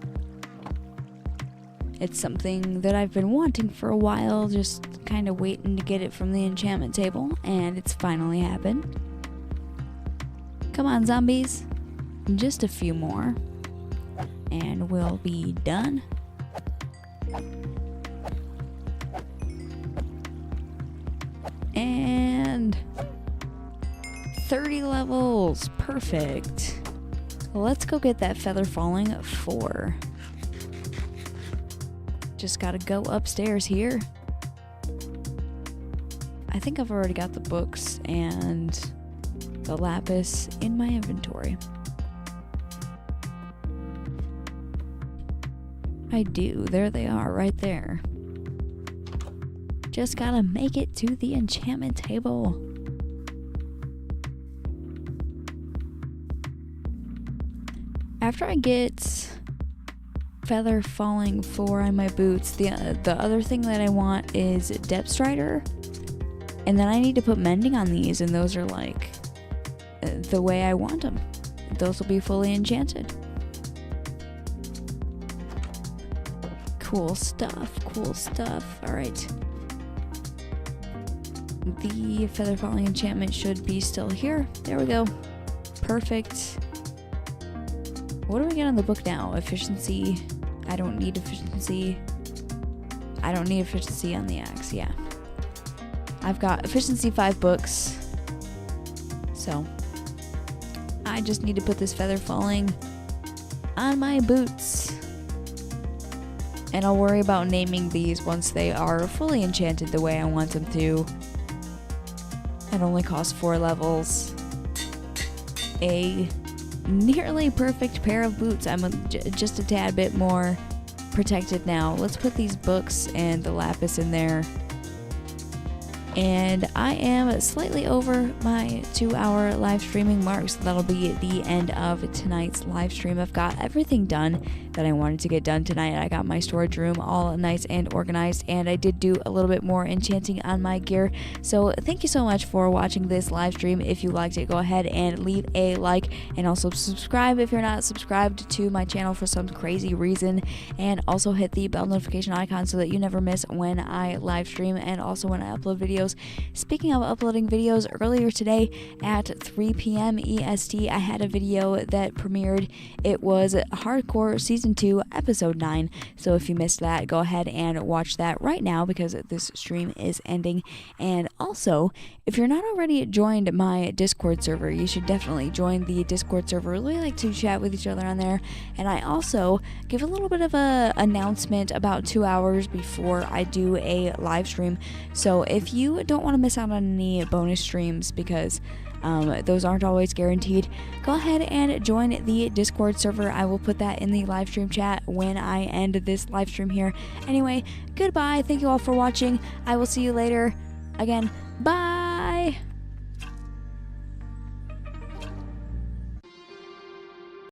It's something that I've been wanting for a while, just kind of waiting to get it from the enchantment table, and it's finally happened. Come on, zombies. Just a few more, and we'll be done. And 30 levels. Perfect. Let's go get that feather falling 4. Just gotta go upstairs here. I think I've already got the books and the lapis in my inventory. I do. There they are, right there. Just gotta make it to the enchantment table. After I get feather falling 4 on my boots, the other thing that I want is depth strider, and then I need to put mending on these, and those are like the way I want them. Those will be fully enchanted. Cool stuff, cool stuff. All right. The feather falling enchantment should be still here. There we go. Perfect. What do we get on the book now? Efficiency. I don't need efficiency. I don't need efficiency on the axe. Yeah. I've got efficiency 5 books. So I just need to put this feather falling on my boots. And I'll worry about naming these once they are fully enchanted the way I want them to. It only costs 4 levels. A nearly perfect pair of boots. I'm just a tad bit more protected now. Let's put these books and the lapis in there. and I am slightly over my 2-hour live streaming mark, so that'll be the end of tonight's live stream. I've got everything done that I wanted to get done tonight. I got my storage room all nice and organized, and I did do a little bit more enchanting on my gear. So thank you so much for watching this live stream. If you liked it, go ahead and leave a like, and also subscribe if you're not subscribed to my channel for some crazy reason, and also hit the bell notification icon so that you never miss when I live stream and also when I upload videos. Speaking of uploading videos, earlier today at 3 p.m. EST, I had a video that premiered. It was Hardcore Season 2, Episode 9. So if you missed that, go ahead and watch that right now because this stream is ending. And also, if you're not already joined my Discord server, you should definitely join the Discord server. We like to chat with each other on there. And I also give a little bit of a announcement about 2 hours before I do a live stream. So if you don't want to miss out on any bonus streams, because those aren't always guaranteed, go ahead and join the Discord server. I will put that in the live stream chat when I end this live stream here. Anyway, goodbye. Thank you all for watching. I will see you later. Again, bye.